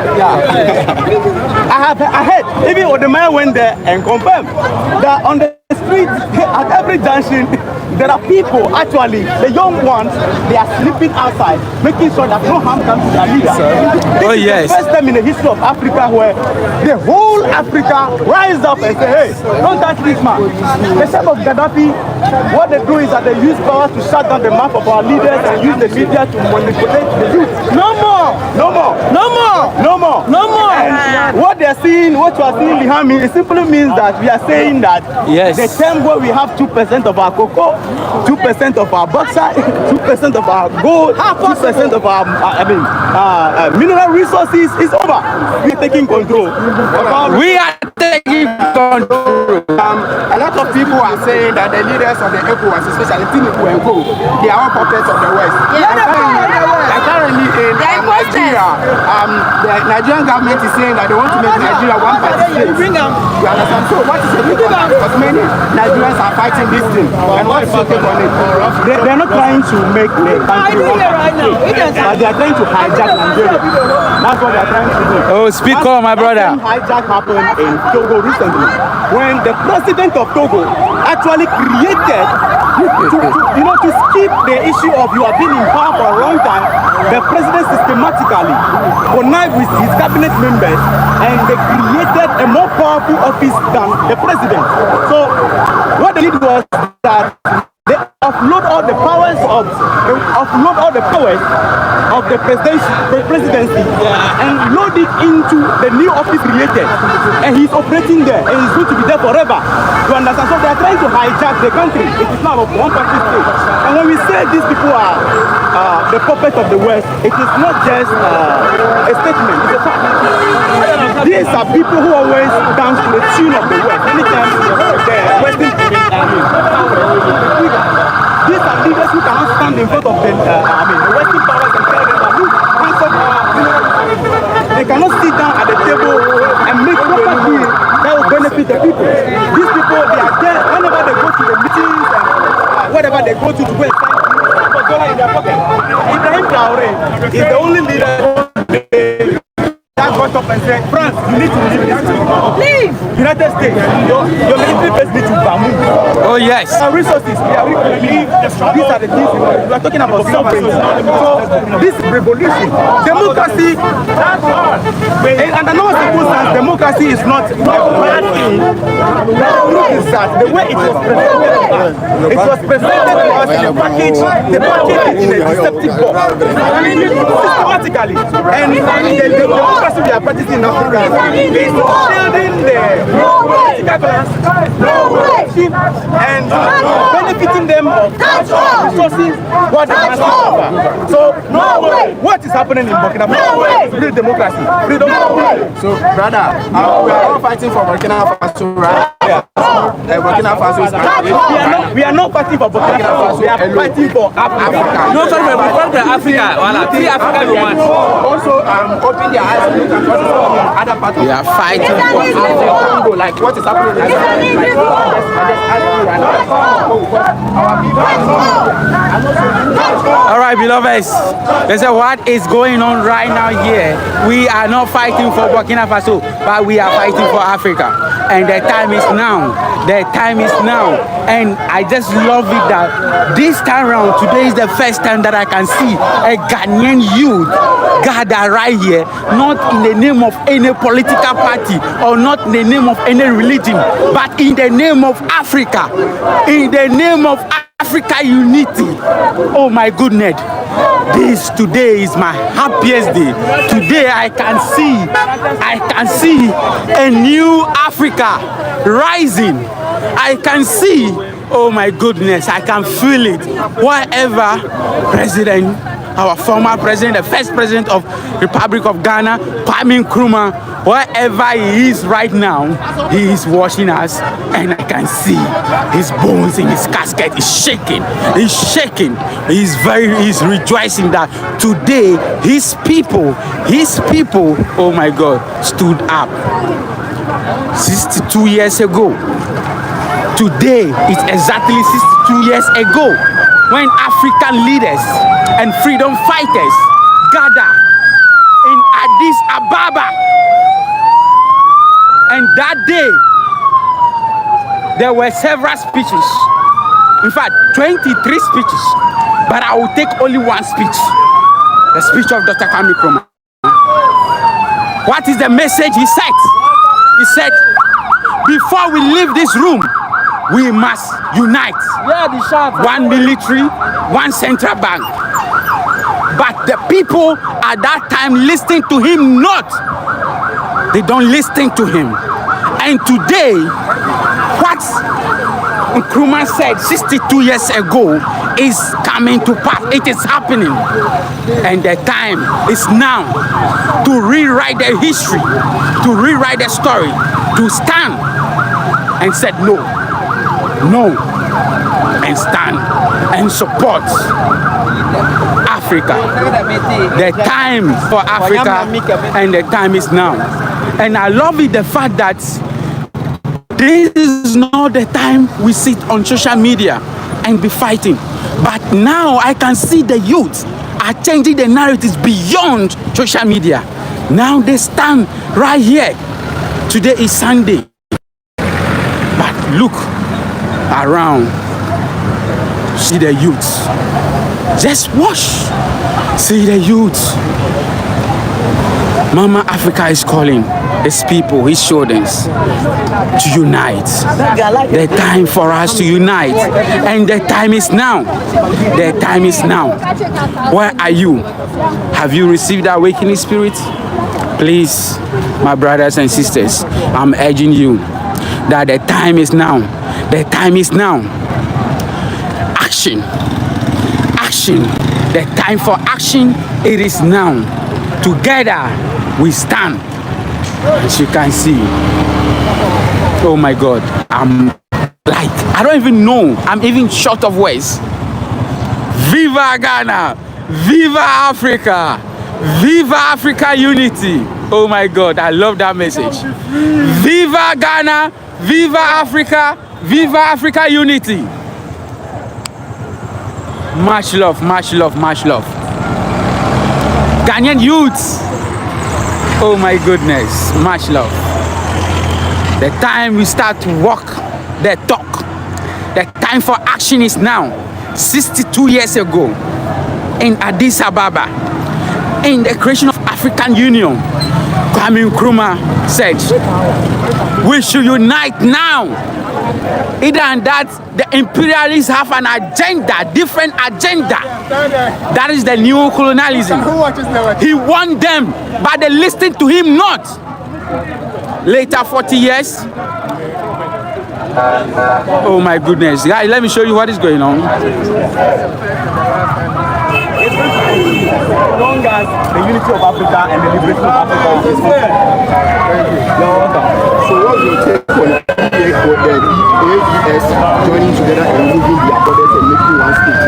I heard, even Odemaya went there and confirmed that on the street, at every junction, there are people, actually, the young ones, they are sleeping outside, making sure that no harm comes to their leader. Oh, This yes. is the first time in the history of Africa where the whole Africa rise up and say, hey, don't touch this man. The time of Gaddafi, what they do is that they use power to shut down the mouth of our leaders and use the media to manipulate the youth. No more! No more! No more! No more! No more! And what they're seeing, what you are seeing behind me, it simply means that we are saying that Yes. the time where we have 2% of our cocoa, 2% of our bauxite, 2% of our gold, 2% of our mineral resources is over. We're taking control. We are taking control. A lot of people are saying that the leaders of the ECOWAS, especially Tinubu and Co, they are all puppets of the West. And currently in Nigeria, the Nigerian government is saying that they want to make Nigeria one party state. You understand? So what is the take on it? Because many Nigerians are fighting this thing. And what is your take on it? They're not trying to make the country one but they are trying to hijack Nigeria. That's what they're trying to do. Oh, speak on, my brother. Hijack happened in Togo recently when the president of Togo actually created to skip the issue of you have been in power for a long time. The president systematically connived with his cabinet members and they created a more powerful office than the president. So what they did was that they offload all the powers of the presidency and load it into the new office created, and he's operating there and he's going to be there forever. You understand? So they are trying to hijack the country. It is now a one-party state. And when we say these people are the puppets of the West, it is not just a statement. It's a fact. These are people who always dance to the tune of the West. Anytime the Western these are leaders who cannot stand in front of the Western powers and tell them that look, hands up they cannot sit down at the table and make proper deal that will benefit the people. These people, they are there whenever they go to the meetings and whatever they go to go and sign $1 in their pocket. Abrahim Traore is the only leader that got up and say, France, you need to leave this country. Leave! United States, your military base needs to move. Oh, yes. Our resources, we leave. These are the things we are talking about suffering. So, this revolution, democracy, and under no circumstance, democracy is not a bad thing. The truth is that the way it was presented to us in a package, the package is in a deceptive box. Systematically. And the democracy we are practicing in Africa is building the political class and benefiting them of resources what they have to offer. So, what is happening in Burkina Faso is real democracy. Freedom. So, brother, we are all fighting for Burkina Faso, right? Yeah. Burkina Faso is we are not fighting for Burkina Faso. We are fighting for Africa. No, sorry, we want Africa. See Africa we want. Also, open their eyes and look at what is happening in other parts. We are fighting for Africa. Like what is happening All right, beloveds. They say what is going on right now here? We are not fighting for Burkina Faso, but we are fighting for Africa. And the time is now. The time is now. And I just love it that this time around, today is the first time that I can see a Ghanaian youth gather right here, not in the name of any political party or not in the name of any religion, but in the name of Africa, in the name of Africa unity. Oh my goodness. This today is my happiest day. Today I can see a new Africa rising. I can see, oh my goodness, I can feel it. Whatever president, our former president, the first president of Republic of Ghana, Kwame Nkrumah, wherever he is right now, he is watching us, and I can see his bones in his casket is shaking. He's shaking. He's rejoicing that today his people, oh my God, stood up. 62 years ago. Today is exactly 62 years ago when African leaders and freedom fighters gathered in Addis Ababa. And that day, there were several speeches. In fact, 23 speeches. But I will take only one speech. The speech of Dr. Kwame Nkrumah. What is the message he said? He said, before we leave this room, we must unite. One military, one central bank. But the people at that time listening to him not. They don't listen to him. And today, what Nkrumah said 62 years ago is coming to pass. It is happening. And the time is now to rewrite the history, to rewrite the story, to stand and said no, and stand and support Africa. The time for Africa and the time is now. And I love it, the fact that this is not the time we sit on social media and be fighting. But now I can see the youth are changing the narratives beyond social media. Now they stand right here. Today is Sunday. But look around. See the youth. Just watch. See the youth. Mama Africa is calling his people, his shoulders to unite. The time for us to unite. And the time is now. The time is now. Where are you? Have you received the awakening spirit? Please, my brothers and sisters, I'm urging you that the time is now. The time is now. Action. Action. The time for action, it is now. Together, we stand. As you can see. Oh my God. I don't even know. I'm even short of words. Viva Ghana. Viva Africa. Viva Africa unity. Oh my God. I love that message. Viva Ghana. Viva Africa. Viva Africa unity. Much love, much love, much love. Ghanaian youths, Oh my goodness, much love. The time we start to walk the talk, the time for action is now. 62 years ago, in Addis Ababa, in the creation of African Union, Kwame Nkrumah said, we should unite now. Either than that, the imperialists have an agenda, different agenda. That is the new colonialism. He won them, but they listened to him not. Later, 40 years. Oh my goodness. Guys, let me show you what is going on. As long as the unity of Africa and the liberation of Africa is concerned. You're welcome. So what will take for the AES joining together and moving their borders and making one state?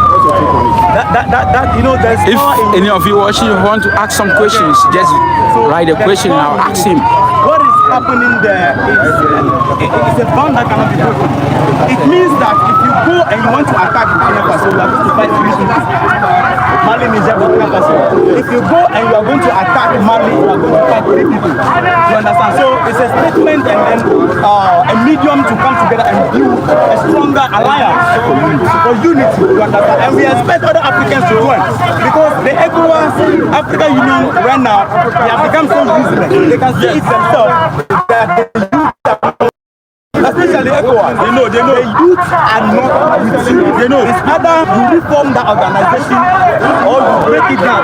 What's your take on it? That you know, there's if any of you watching want to ask some questions, just write a question and I'll ask him. What is happening there is a bond that cannot be broken. It means that if you go and you want to attack Burkina Faso, you are going to fight three people. Mali, Niger, Burkina Faso. If you go and you are going to attack Mali, you are going to fight three people. You understand? So it's a statement and then a medium to come together and build a stronger alliance for unity. You understand? And we expect other Africans to join because the ECOWAS African Union right now, they have become so useless. They can see it themselves that the youth, especially ECOWAS, they know the youth are not with you. They know it's either you reform that organization or you break it down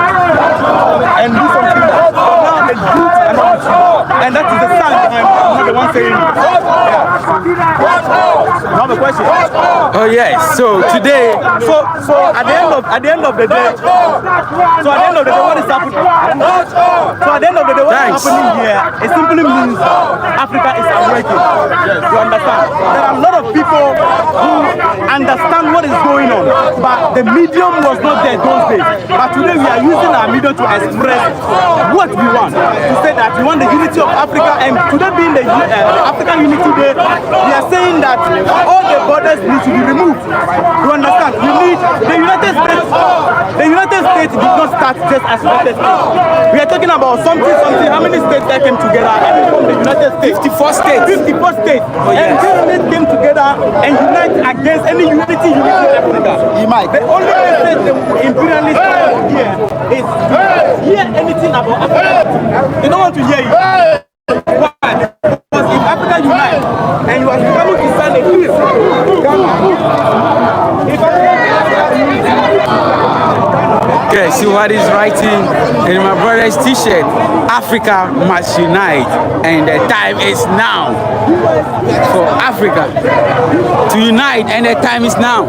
and do something else. Now the youth are not with you, and that is the sign behind. I'm not the one saying it. You have a question? Oh yes. So today, so at the end of the day, what is happening? So at the end of the day, what is happening here? It simply means Africa is awakening. You understand? There are a lot of people who understand what is going on, but the medium was not there those days. But today we are using our medium to express what we want. To say that we want the unity of Africa, and today being the African Unity Day, we are saying that all the borders need to be removed. You understand? We need the United States. The United States did not start just as United States. We are talking about something. How many states that came together and formed the United States? 54 states. 54 states. Oh, yes. And these came together and unite against any unity in Africa. The only message the imperialists here is hear anything about Africa. They don't want to hear you. Why? Because if Africa unites and you are coming to sign a peace, okay, see what is writing in my brother's t-shirt. Africa must unite, and the time is now for Africa to unite, and the time is now.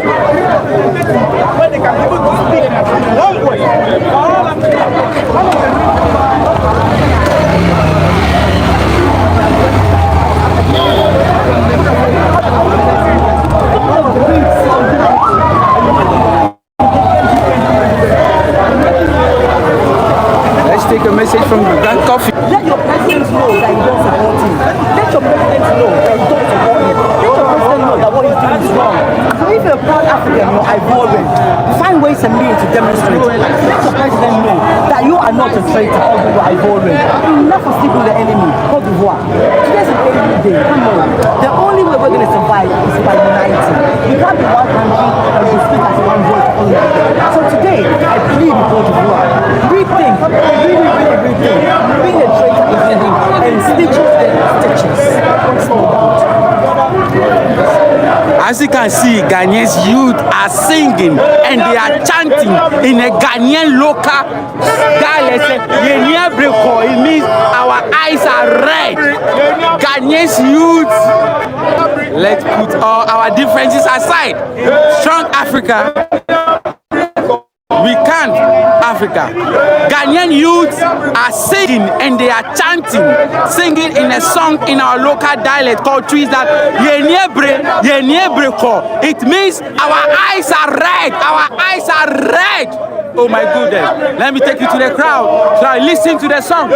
When they can be able to speak one way, all Let's take a message from Black Coffee. Let your president know that you don't support him. Let your president know that you don't support him. Let your president know that what he's doing is wrong. So if you're a proud African, you're Ivorian, find ways and means to demonstrate. Let your president know that you are not a traitor, although you're Ivorian. Enough of sleeping with the enemy. Cote d'Ivoire. Today's an enemy day. Come on. The only way we're going to survive is by uniting. We can't be one country and we speak as one voice only. So today, I plead with Cote d'Ivoire. Rethink. Really rethink. Being a traitor is easy, and stitches then stitches. As you can see, Ghanaians youth are singing and they are chanting in a Ghanaian local dialect. It means our eyes are red. Ghanaians youth, let's put all our differences aside. Strong Africa. We can't, Africa. Ghanaian youths are singing and they are chanting, singing in a song in our local dialect called trees that it means our eyes are red, our eyes are red. Oh my goodness. Let me take you to the crowd. Try listen to the song.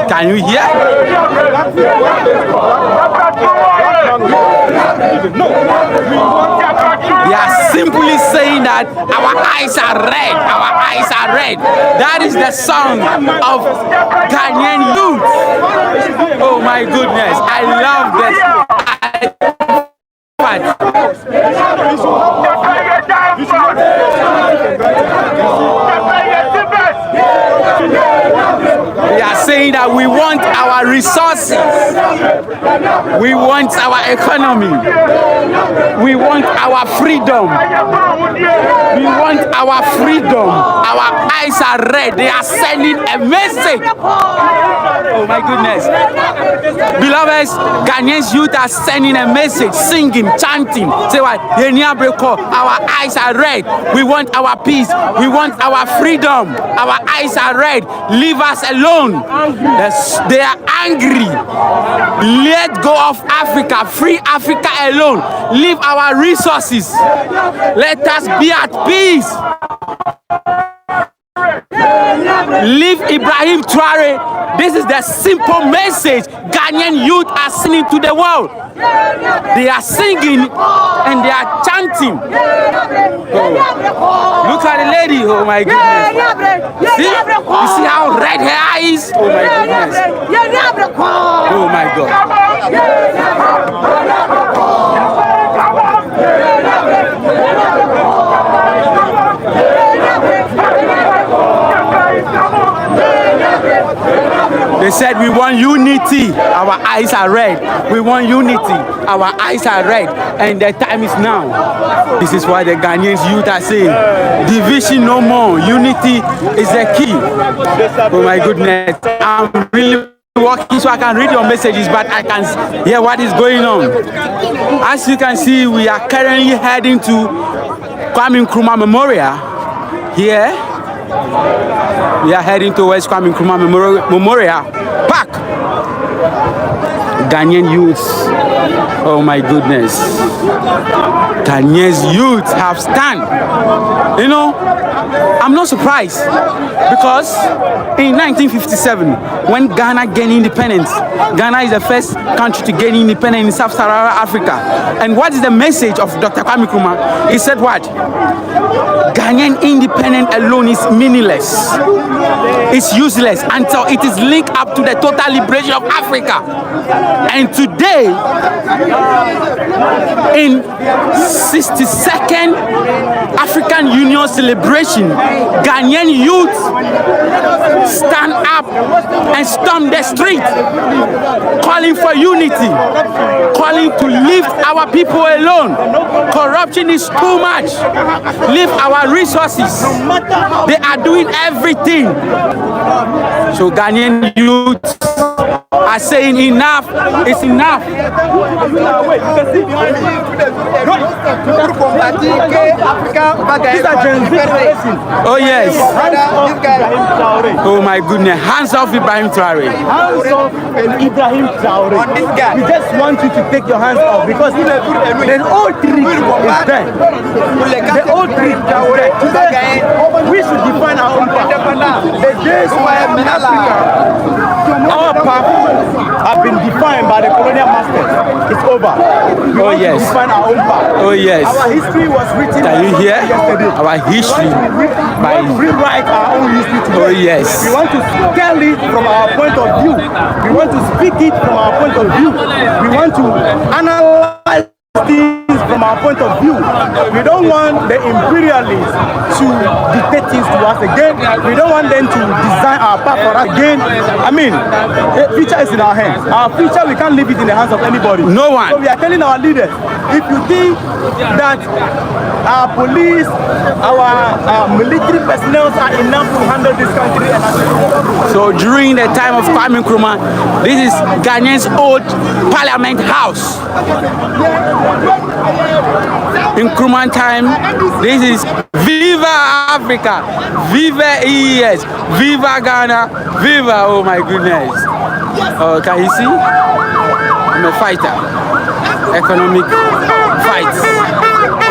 Can you hear? nationalism. No. They are simply saying that our eyes are red. Our eyes are red. That is the song of Ghanaian youth. Oh my goodness. I love this. We are saying that we want our resources, we want our economy, we want our freedom, we want our freedom. Our eyes are red. They are sending a message. Oh my goodness. Beloveds, Ghanaians youth are sending a message, singing, chanting. Say what? Our eyes are red. We want our peace. We want our freedom. Our eyes are red. Leave us alone. They are angry. Let go of Africa. Free Africa alone. Leave our resources. Let us be at peace. Leave Abraham Traore. This is the simple message Ghanaian youth are singing to the world. They are singing and they are chanting. Oh. Look at the lady. Oh my goodness. See? You see how red her eye is? Oh my goodness. Oh my God. They said we want unity. Our eyes are red. We want unity. Our eyes are red. And the time is now. This is why the Ghanaians youth are saying, division no more. Unity is the key. Oh my goodness. I'm really walking so I can read your messages, but I can hear what is going on. As you can see, we are currently heading to Kwame Nkrumah Memorial here. We are heading towards Kwame Nkrumah Memorial Park. Ghanaian youths, oh my goodness. Ghanaian youths have stand. You know, I'm not surprised because in 1957, when Ghana gained independence, Ghana is the first country to gain independence in Sub-Saharan Africa. And what is the message of Dr. Kwame Nkrumah? He said what? Ghanaian independence alone is meaningless. It's useless until it is linked up to the total liberation of Africa. And today, in 62nd African Union celebration, Ghanaian youth stand up and storm the street, calling for unity, calling to leave our people alone. Corruption is too much. Leave our resources. They are doing everything. So Ghanaian youth are saying enough is enough. Oh yes. Oh my goodness. Hands off Abraham Traore. Hands off Abraham Traore. We just want you to take your hands off because the old trick is there. The old trick is there. Today, we should define our own path. The days where in Africa, our path have been defined by the colonial masters. It's over. We want to define our own path. Oh yes. Our history was written. Can you hear? Yesterday. Our history. We rewrite our own history today. Oh yes. We want to tell it from our point of view. We want to speak it from our point of view. We want to analyze things from our point of view. We don't want the imperialists to dictate things to us again. We don't want them to design our path for us again. I mean, the future is in our hands. Our future, we can't leave it in the hands of anybody. No one. So we are telling our leaders, if you think that our police, our military personnel are enough to handle this country, so during the time of Kwame Nkrumah, this is Ghanaian's old parliament house. In Nkrumah time, this is Viva Africa, Viva EES, Viva Ghana, Viva, oh my goodness. Oh, can you see? I'm a fighter. Economic fights.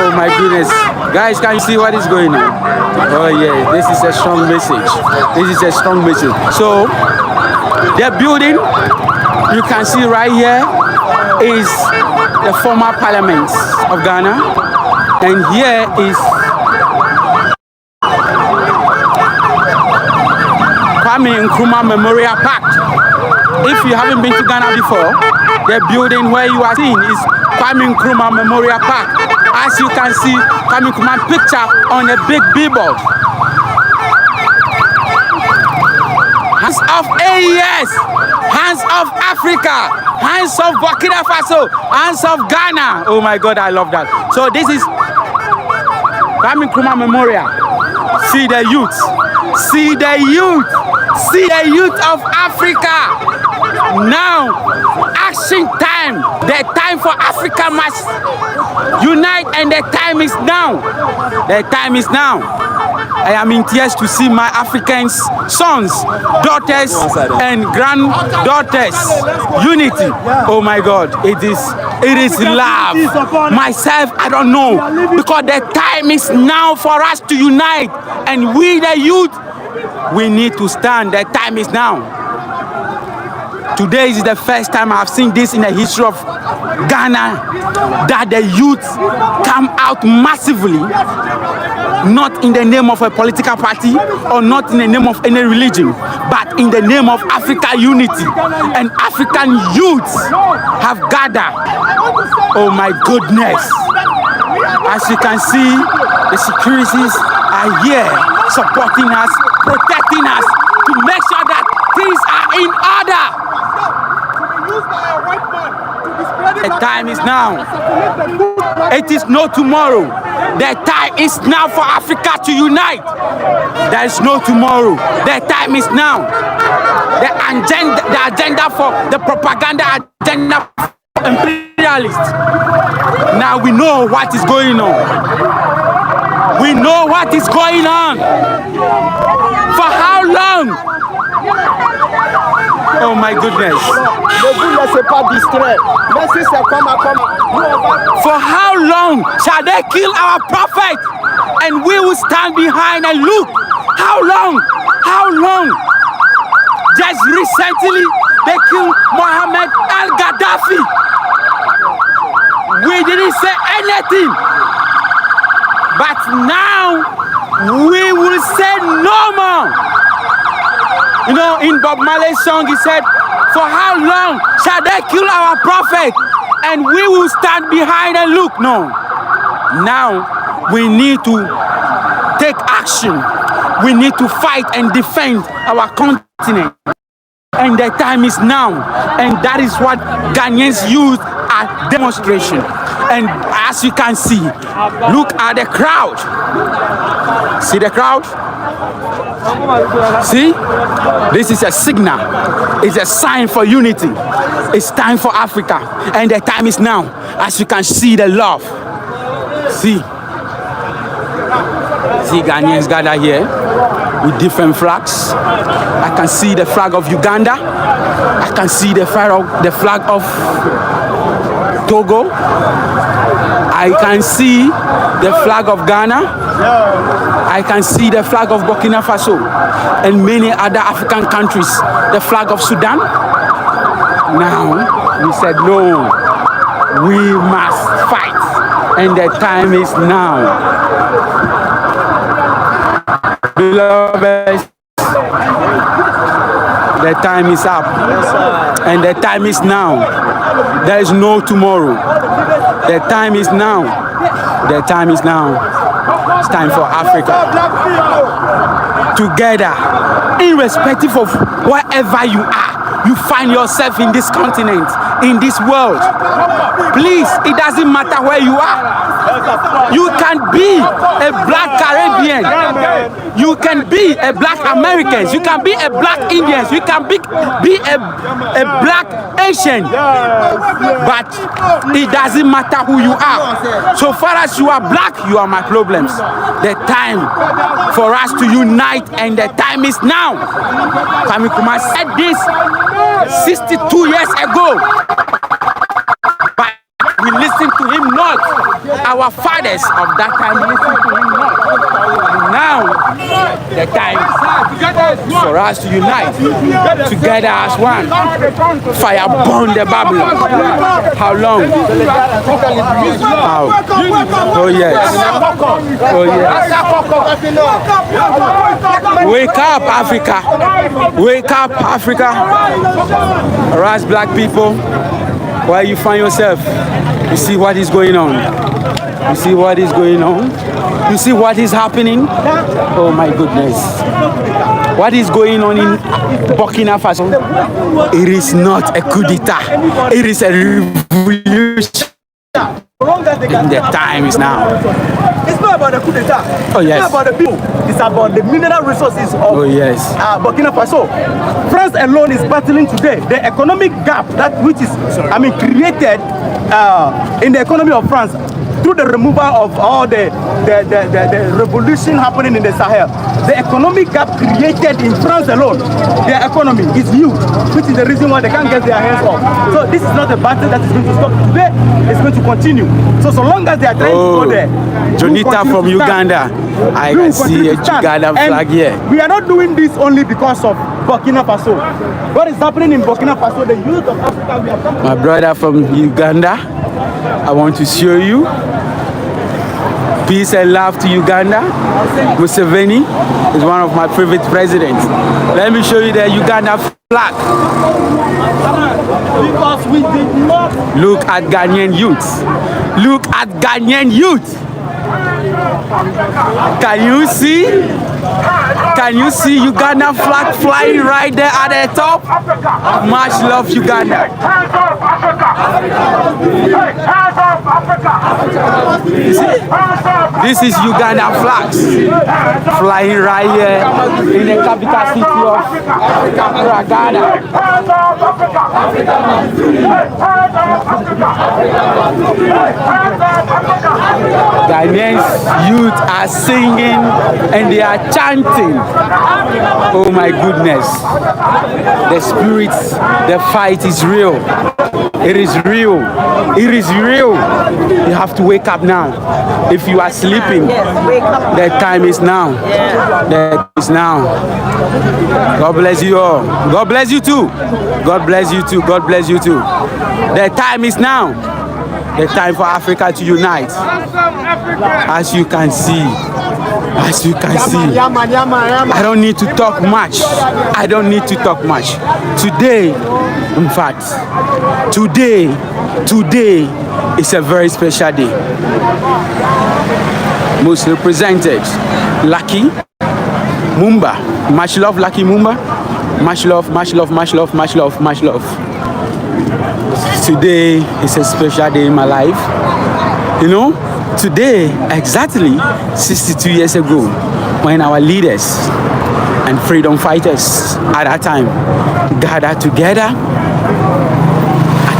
Oh my goodness. Guys, can you see what is going on? Oh yeah, this is a strong message. This is a strong message. So, the building you can see right here is the former parliament of Ghana, and here is Kwame Nkrumah Memorial Park. If you haven't been to Ghana before, the building where you are seeing is Kwame Nkrumah Memorial Park. As you can see, Kwame Nkrumah picture on a big billboard. Hands off AES, hands off Africa, hands off Burkina Faso, hands off Ghana. Oh my God, I love that. So this is Kwame Nkrumah Memorial. See the youth, see the youth, see the youth of Africa. Now, action time. The time for Africa must unite, and the time is now. The time is now. I am in tears to see my African sons, daughters, and granddaughters. Unity. Oh my God, it is love. Myself, I don't know, because the time is now for us to unite, and we, the youth, we need to stand. The time is now. Today is the first time I've seen this in the history of Ghana, that the youth come out massively, not in the name of a political party or not in the name of any religion, but in the name of Africa unity. And African youths have gathered. Oh my goodness. As you can see, the securities are here supporting us, protecting us, to make sure that things are in order. The time is now. It is no tomorrow. The time is now for Africa to unite. There is no tomorrow. The time is now. The agenda for the propaganda agenda for imperialists. Now we know what is going on. We know what is going on. For how long? Oh my goodness. For how long shall they kill our prophet and we will stand behind and look? How long? How long? Just recently they killed Mohammed al-Gaddafi. We didn't say anything. But now we will say no more. You know, in Bob Marley's song, he said, for how long shall they kill our prophet and we will stand behind and look? No. Now we need to take action. We need to fight and defend our continent. And the time is now. And that is what Ghanaians use at demonstration. And as you can see, look at the crowd. See the crowd? See? This is a signal. It's a sign for unity. It's time for Africa. And the time is now. As you can see the love. See? See Ghanaians gather here with different flags. I can see the flag of Uganda. I can see the flag of Togo. I can see the flag of Ghana. I can see the flag of Burkina Faso and many other African countries. The flag of Sudan. Now, we said no, we must fight, and the time is now. Beloved, the time is up, and the time is now. There is no tomorrow. The time is now. The time is now. It's time for Africa. Together, irrespective of wherever you are, you find yourself in this continent, in this world. Please, it doesn't matter where you are. You can be a black Caribbean. You can be a black American. You can be a black Indian. You can be a black Asian. But it doesn't matter who you are. So far as you are black, you are my problems. The time for us to unite, and the time is now. Kwame Nkrumah said this 62 years ago. We listen to him not. Our fathers of that time listened to him not. Now, the time for us to unite together as one. Fire burn the Babylon. How long? How? Oh yes. Oh yes. Wake up, Africa. Wake up, Africa. Arise, black people. Where you find yourself, you see what is going on. You see what is going on. You see what is happening. Oh my goodness. What is going on in Burkina Faso? It is not a coup d'etat. It is a revolution. And the time is now. It's not about the coup d'etat. Oh yes. It's not about the people. It's about the mineral resources of Burkina Faso. France alone is battling today. The economic gap which is created in the economy of France through the removal of all the revolution happening in the Sahel. The economic gap created in France alone, their economy is huge, which is the reason why they can't get their hands off. So this is not a battle that is going to stop today, it's going to continue. So long as they are trying to go there. Jonita from Uganda. I can see a Ugandan flag here. We are not doing this only because of Burkina Faso. What is happening in Burkina Faso, the youth of Africa, we are coming. My brother from Uganda, I want to show you. Peace and love to Uganda. Museveni is one of my favorite presidents. Let me show you the Uganda flag. Because we did not. Look at Ghanaian youth. Look at Ghanaian youth. Can you see? Can you see Uganda flag flying right there at the top? Much love, Uganda. This is Uganda flags flying right here in the capital city of Ghana. Ghanaians youth are singing and they are chanting. Oh my goodness. The spirit, the fight is real. It is real. It is real. You have to wake up now. If you are sleeping, the time is now. The time is now. God bless you all. God bless you too. God bless you too. God bless you too. The time is now. The time for Africa to unite. As you can see. As you can see. I don't need to talk much. I don't need to talk much. Today, in fact, today is a very special day. Most represented, Lucky Mumba. Much love, Lucky Mumba. Much love, much love, much love, much love, much love. Today is a special day in my life. You know, today, exactly 62 years ago, when our leaders and freedom fighters at that time gathered together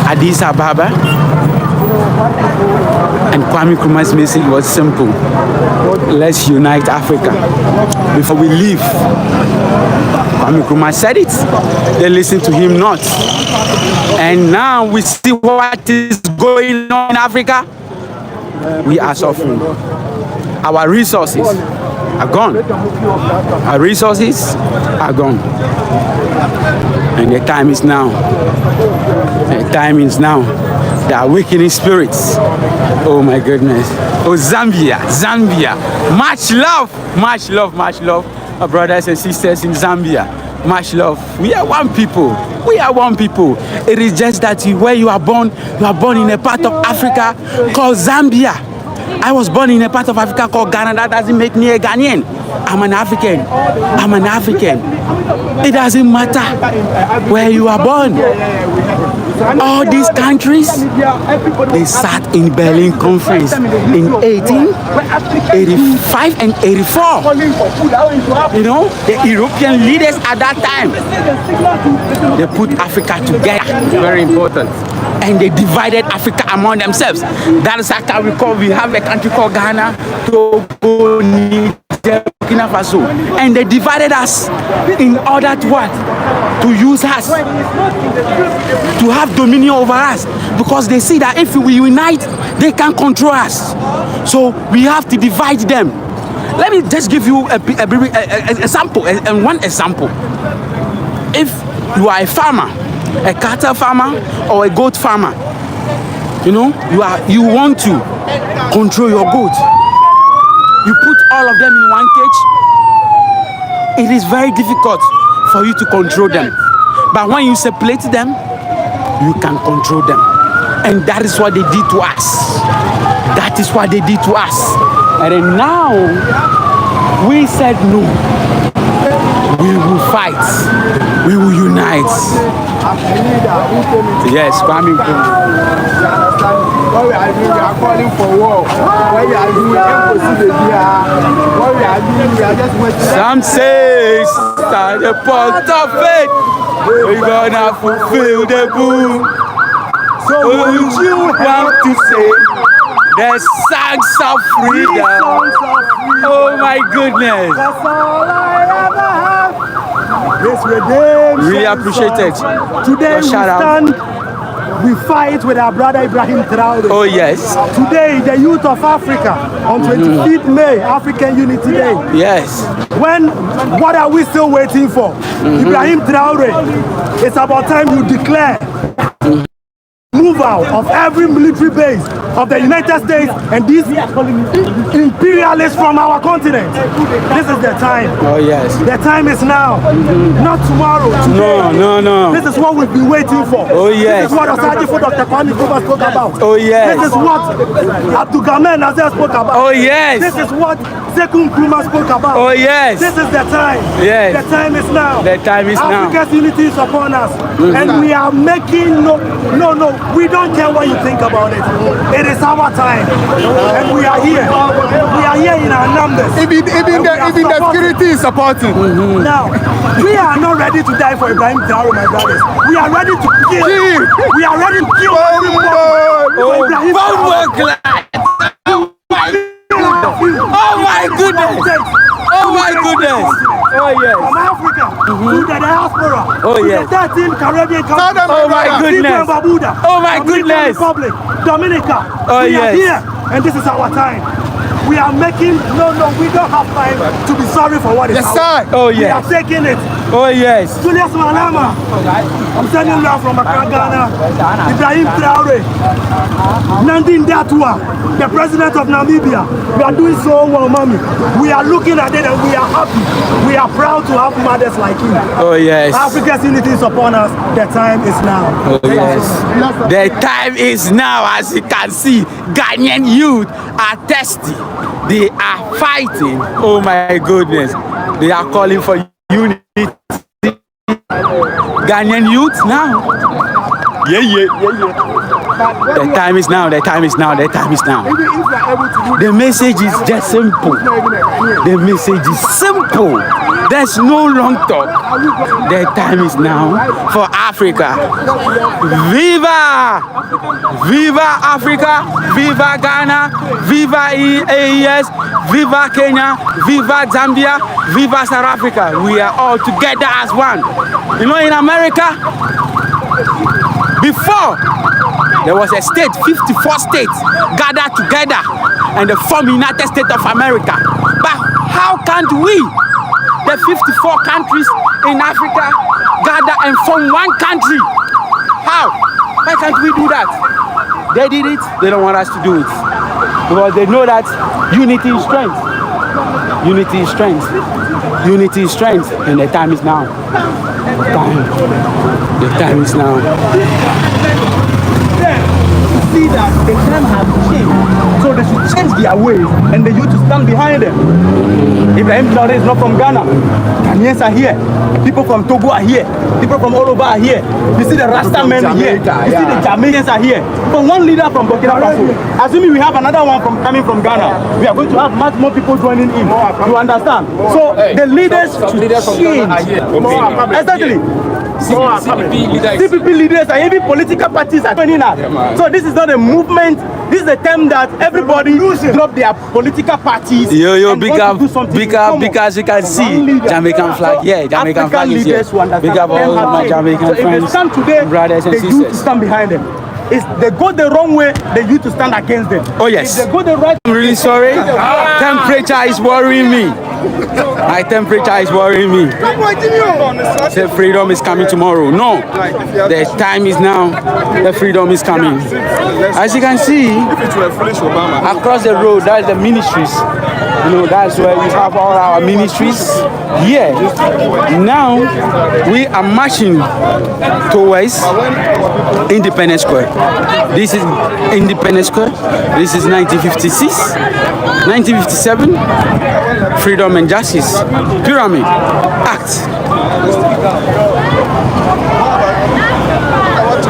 at Addis Ababa, and Kwame Nkrumah's message was simple: let's unite Africa before we leave. Kwame Nkrumah said it, they listened to him not. And now we see what is going on in Africa. We are suffering. Our resources are gone. Our resources are gone. And the time is now. The time is now. The awakening spirits. Oh my goodness. Oh, Zambia, Zambia. Much love, much love, much love. Our brothers and sisters in Zambia. Much love. We are one people. We are one people. It is just that where you are born in a part of Africa called Zambia. I was born in a part of Africa called Ghana. That doesn't make me a Ghanaian. I'm an African. I'm an African. It doesn't matter where you are born. All these countries, they sat in Berlin Conference in 1885 and 84. You know, the European leaders at that time, they put Africa together. Very important. And they divided Africa among themselves. That is how we have a country called Ghana, Togo, Niger, Burkina Faso. And they divided us in order to what? To use us, to have dominion over us, because they see that if we unite, they can control us. So we have to divide them. Let me just give you a example, and one example. If you are a farmer, a cattle farmer or a goat farmer, you know, you want to control your goat. You put all of them in one cage. It is very difficult for you to control them. But when you separate them, you can control them. And that is what they did to us. That is what they did to us. And then now, we said no. We will fight. We will unite. Yes, Kwame. What we are doing, we are calling for war. What we are doing, we are just waiting. Some say, start the pot of faith. We're gonna fulfill the boom. So would you want to say the songs of freedom? Oh my goodness. That's all I ever have. This redemption. Really appreciate it. Today we stand, we fight with our brother Abrahim Traore. Oh yes. Today, the youth of Africa, on 25th May, African Unity Day. Yes. What are we still waiting for? Abraham Traore, it's about time you declare move out of every military base of the United States and these imperialists from our continent. This is the time. Oh yes. The time is now, not tomorrow. Today. No. This is what we've been waiting for. Oh yes. This is what Osajifo Dr. Kwame Nkrumah spoke about. Oh yes. This is what Abdul Gamer Nazer spoke about. Oh yes. This is what Sekou Nkrumah spoke about. Oh yes. This is the time. Yes. The time is now. The time is now. Africa's unity is upon us. And we are making no. We don't care what you think about it. It is our time. And we are here. We are here in our numbers. Even the security is supporting. Now, we are not ready to die for Abraham Traore, my brothers. We are ready to kill. We are ready to kill everyone. Oh my goodness. Oh my goodness. Oh yes. From Africa to the diaspora. Oh yes. To the 13 Caribbean countries. Oh my goodness. Barbuda, Oh my Dominican goodness. Republic, Dominica. Oh we yes. are here, and this is our time. We are making we don't have time to be sorry for what is happening. Oh yes. We are taking it. Oh yes. Julius Malema, I'm sending you out from Accra, Ghana. Abraham Traore, Nandin Datua, the president of Namibia. We are doing so well, mommy. We are looking at it and we are happy. We are proud to have mothers like you. Oh yes. Africa's unity is upon us. The time is now. Oh yes. The time is now. As you can see, Ghanaian youth are thirsty. They are fighting. Oh my goodness. They are calling for unity. Ghanaian youth now. Yeah. The time is now. The time is now. The time is now. The message is just simple. The message is simple. There's no long talk. The time is now for Africa. Viva! Viva Africa! Viva Ghana! Viva AES! Viva Kenya! Viva Zambia! Viva South Africa! We are all together as one. You know, in America, before there was a state, 54 states gathered together and they formed United States of America. But how can't we, the 54 countries in Africa, gather and form one country? How? Why can't we do that? They did it, they don't want us to do it. Because they know that unity is strength. Unity is strength. Unity is strength. And the time is now. The time is now. See that the time has changed, so they should change their ways and the youth to stand behind them. Abraham Traore is not from Ghana. Ghanaians are here. People from Togo are here. People from all over are here. You see the Rasta men are here. You see the Jamaicans are here. But one leader from Burkina Faso. Assuming we have another one coming from Ghana, we are going to have much more people joining in. You understand? So the leaders should change. Exactly. CPP leaders and even political parties are joining us. So this is not a movement. This is a time that everybody drop their political parties. Big up, because you can see Jamaican flag. Yeah, Jamaican flag is here. Big up all my Jamaican friends, stand today, brothers and sisters. Stand behind them. If they go the wrong way, they need to stand against them. Oh yes. If they go the right I'm really sorry. Temperature is worrying me. My temperature is worrying me. Say freedom is coming tomorrow. No, the time is now. The freedom is coming. As you can see, across the road, that's the ministries. You know, that's where we have all our ministries. Here, now we are marching towards Independence Square. This is Independence Square. This is 1956, 1957. Freedom and Justice Pyramid Act.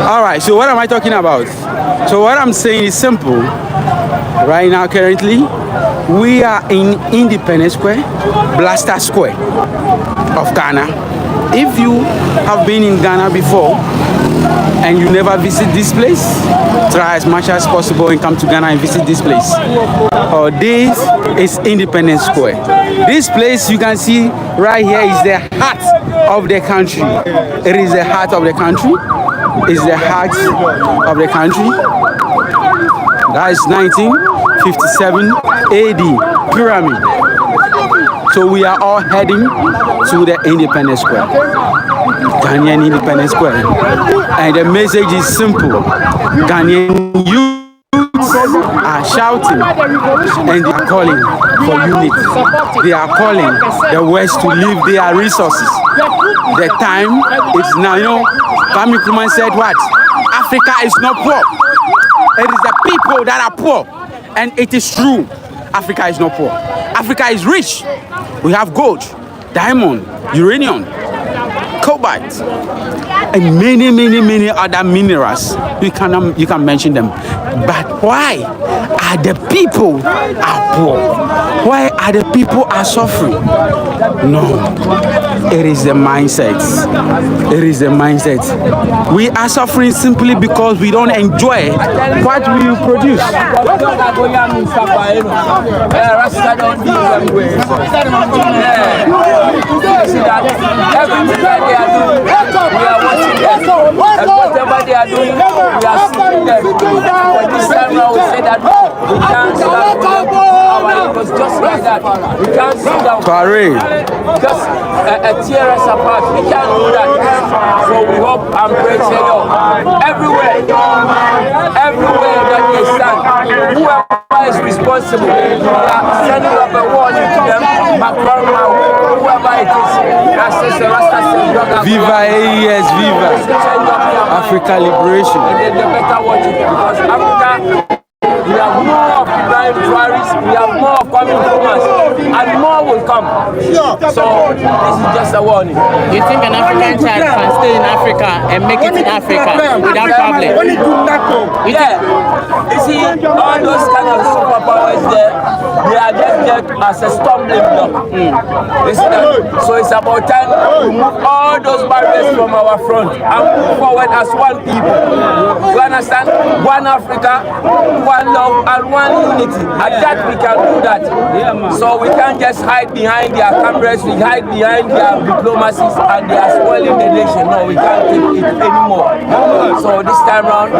All right, so what am I talking about? So what I'm saying is simple. Right now, currently, we are in Independence Square, Blaster Square of Ghana. If you have been in Ghana before and you never visit this place, try as much as possible and come to Ghana and visit this place. This is Independence Square. This place you can see right here is the heart of the country. It is the heart of the country. It's the heart of the country. That is 1957 AD pyramid. So we are all heading to the Independence Square, Ghanaian Independence Square. And the message is simple. Ghanaian youths are shouting and they are calling for unity. They are calling the West to leave their resources. The time is now. You know, Kwame Nkrumah said what? Africa is not poor. It is the people that are poor. And it is true. Africa is not poor. Africa is rich. We have gold, diamond, uranium, cobalt, and many other minerals. You can mention them. But why are the people are poor? Why are the people are suffering? No, it is the mindset. It is the mindset. We are suffering simply because we don't enjoy what we produce. Whatever they are doing, we are seeing them. But this time around, we say that we can't stop them. It was just like that. We can't sit down. Just tear us apart. We can't do that. So we hope and pray to you. Everywhere that they stand, whoever is responsible, we are sending up a warning to them. Macron, whoever it is, Viva AES, Viva Africa Liberation. And then they better watch it because Africa, we have more of Abraham Traore, we have more of Kwame Nkrumah, and more will come. So this is just a warning. You think an African child can stay in Africa and make it in Africa without problem? Yeah. You see, all those kind of superpowers there, they are just there as a stumbling block. So it's about time to move all those barriers from our front and move forward as one people. You understand? One Africa, one love, and one unity. And that we can do that. So we can't just hide behind their cameras, we hide behind their diplomacies, and they are spoiling the nation. No, we can't take it anymore. So this time around,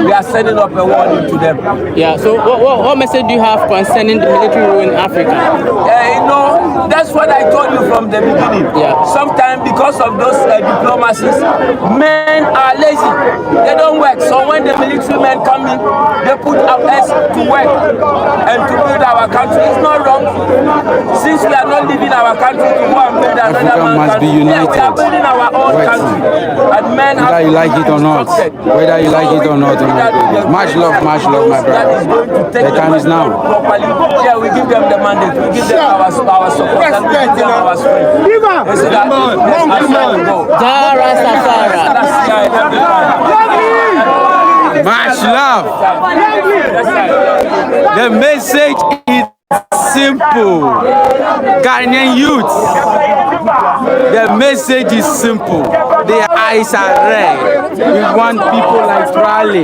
we are sending up a warning to them. Yeah, so what message do you have concerning the military rule in Africa? You know, that's what I told you from the beginning. Yeah. Sometimes because of those diplomacies, men are lazy. They don't work. So when the military men come in, they put us to work and to build our country. It's not wrong. Since we are not leaving our country to go and build another country, yeah, we are building our own country. And men have whether you like it or not, whether you like it or not, much love, my brother. The time is now. Properly. Yeah, we give them the mandate. We give them our support. And we give them our strength. Let's go. Much love. The message is simple. Ghanaian youth. The message is simple. Their eyes are red. We want people like Traore.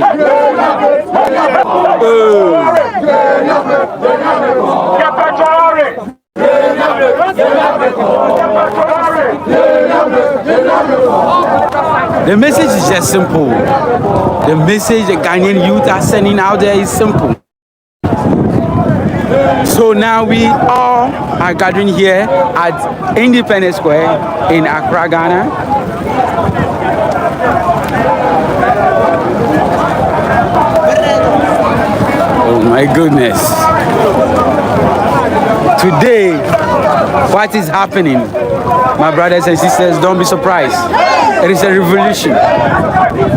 The message is just simple. The message the Ghanaian youth are sending out there is simple. So now we all are gathering here at Independence Square in Accra, Ghana. Oh my goodness. Today, what is happening? My brothers and sisters, don't be surprised. It is a revolution.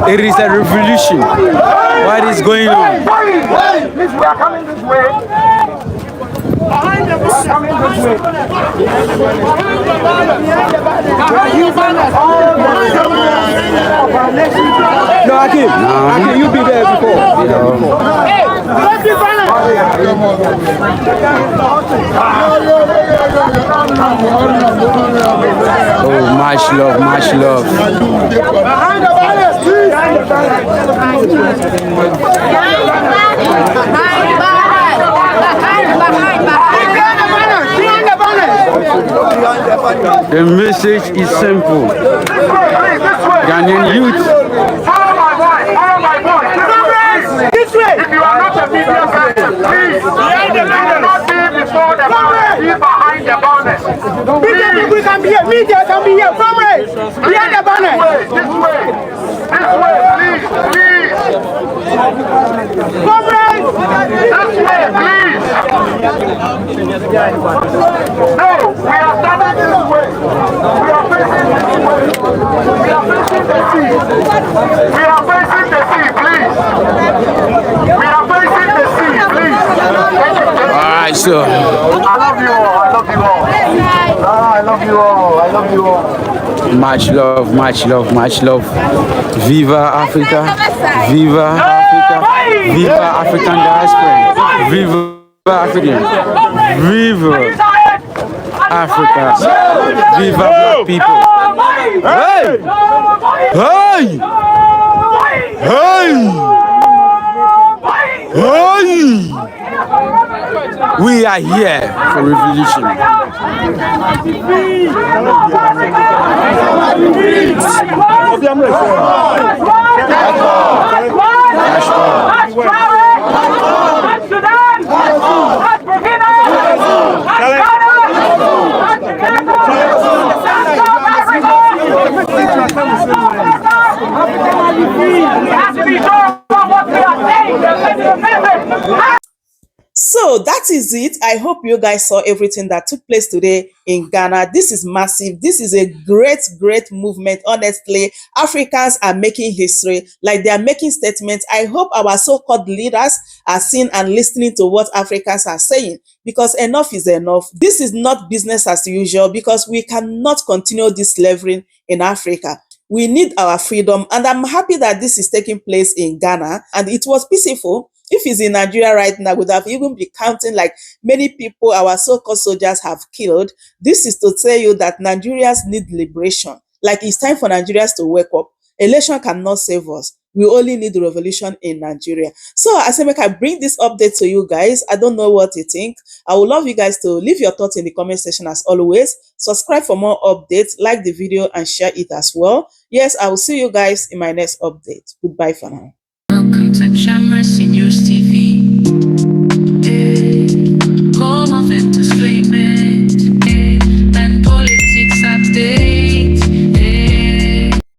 It is a revolution. What is going on? Please, we are coming this way. Behind the bus. Coming this way. No, Akim, you be there before. Hey, let's be Oh, much love, much love. behind the banners, please. The message is simple. Ghanaian youth. Follow my voice, follow my voice. This way. If you are not a media person, please. Behind the banners. Not be before the banners, be behind the banners. Media people can be here, media can be here. Comrades, behind the banners. This way, please, please. Comrades, this way, please. No, we are standing this way. We are facing this way. We are facing the sea. We are facing the sea, please. We are facing the sea, please. Alright, so I love you all. I love you all. I love you all. I love you all. much love, much love, much love. Viva Africa, Viva Africa, Viva African diaspora, Viva African, Viva Africa, Viva Black people. Hey! Hey! Hey! Hey! We are here for revolution. So that is it. I hope you guys saw everything that took place today in Ghana. This is massive. This is a great movement. Honestly, Africans are making history. Like, they are making statements. I hope our so-called leaders are seeing and listening to what Africans are saying, because enough is enough. This is not business as usual, because we cannot continue this slavery in Africa. We need our freedom, and I'm happy that this is taking place in Ghana, and it was peaceful. If it's in Nigeria right now, we would have even been counting like many people our so-called soldiers have killed. This is to tell you that Nigerians need liberation. Like, it's time for Nigerians to wake up. Election cannot save us. We only need revolution in Nigeria. So as I bring this update to you guys, I don't know what you think. I would love you guys to leave your thoughts in the comment section as always. Subscribe for more updates, like the video and share it as well. Yes, I will see you guys in my next update. Goodbye for now. Welcome to Shamras News TV.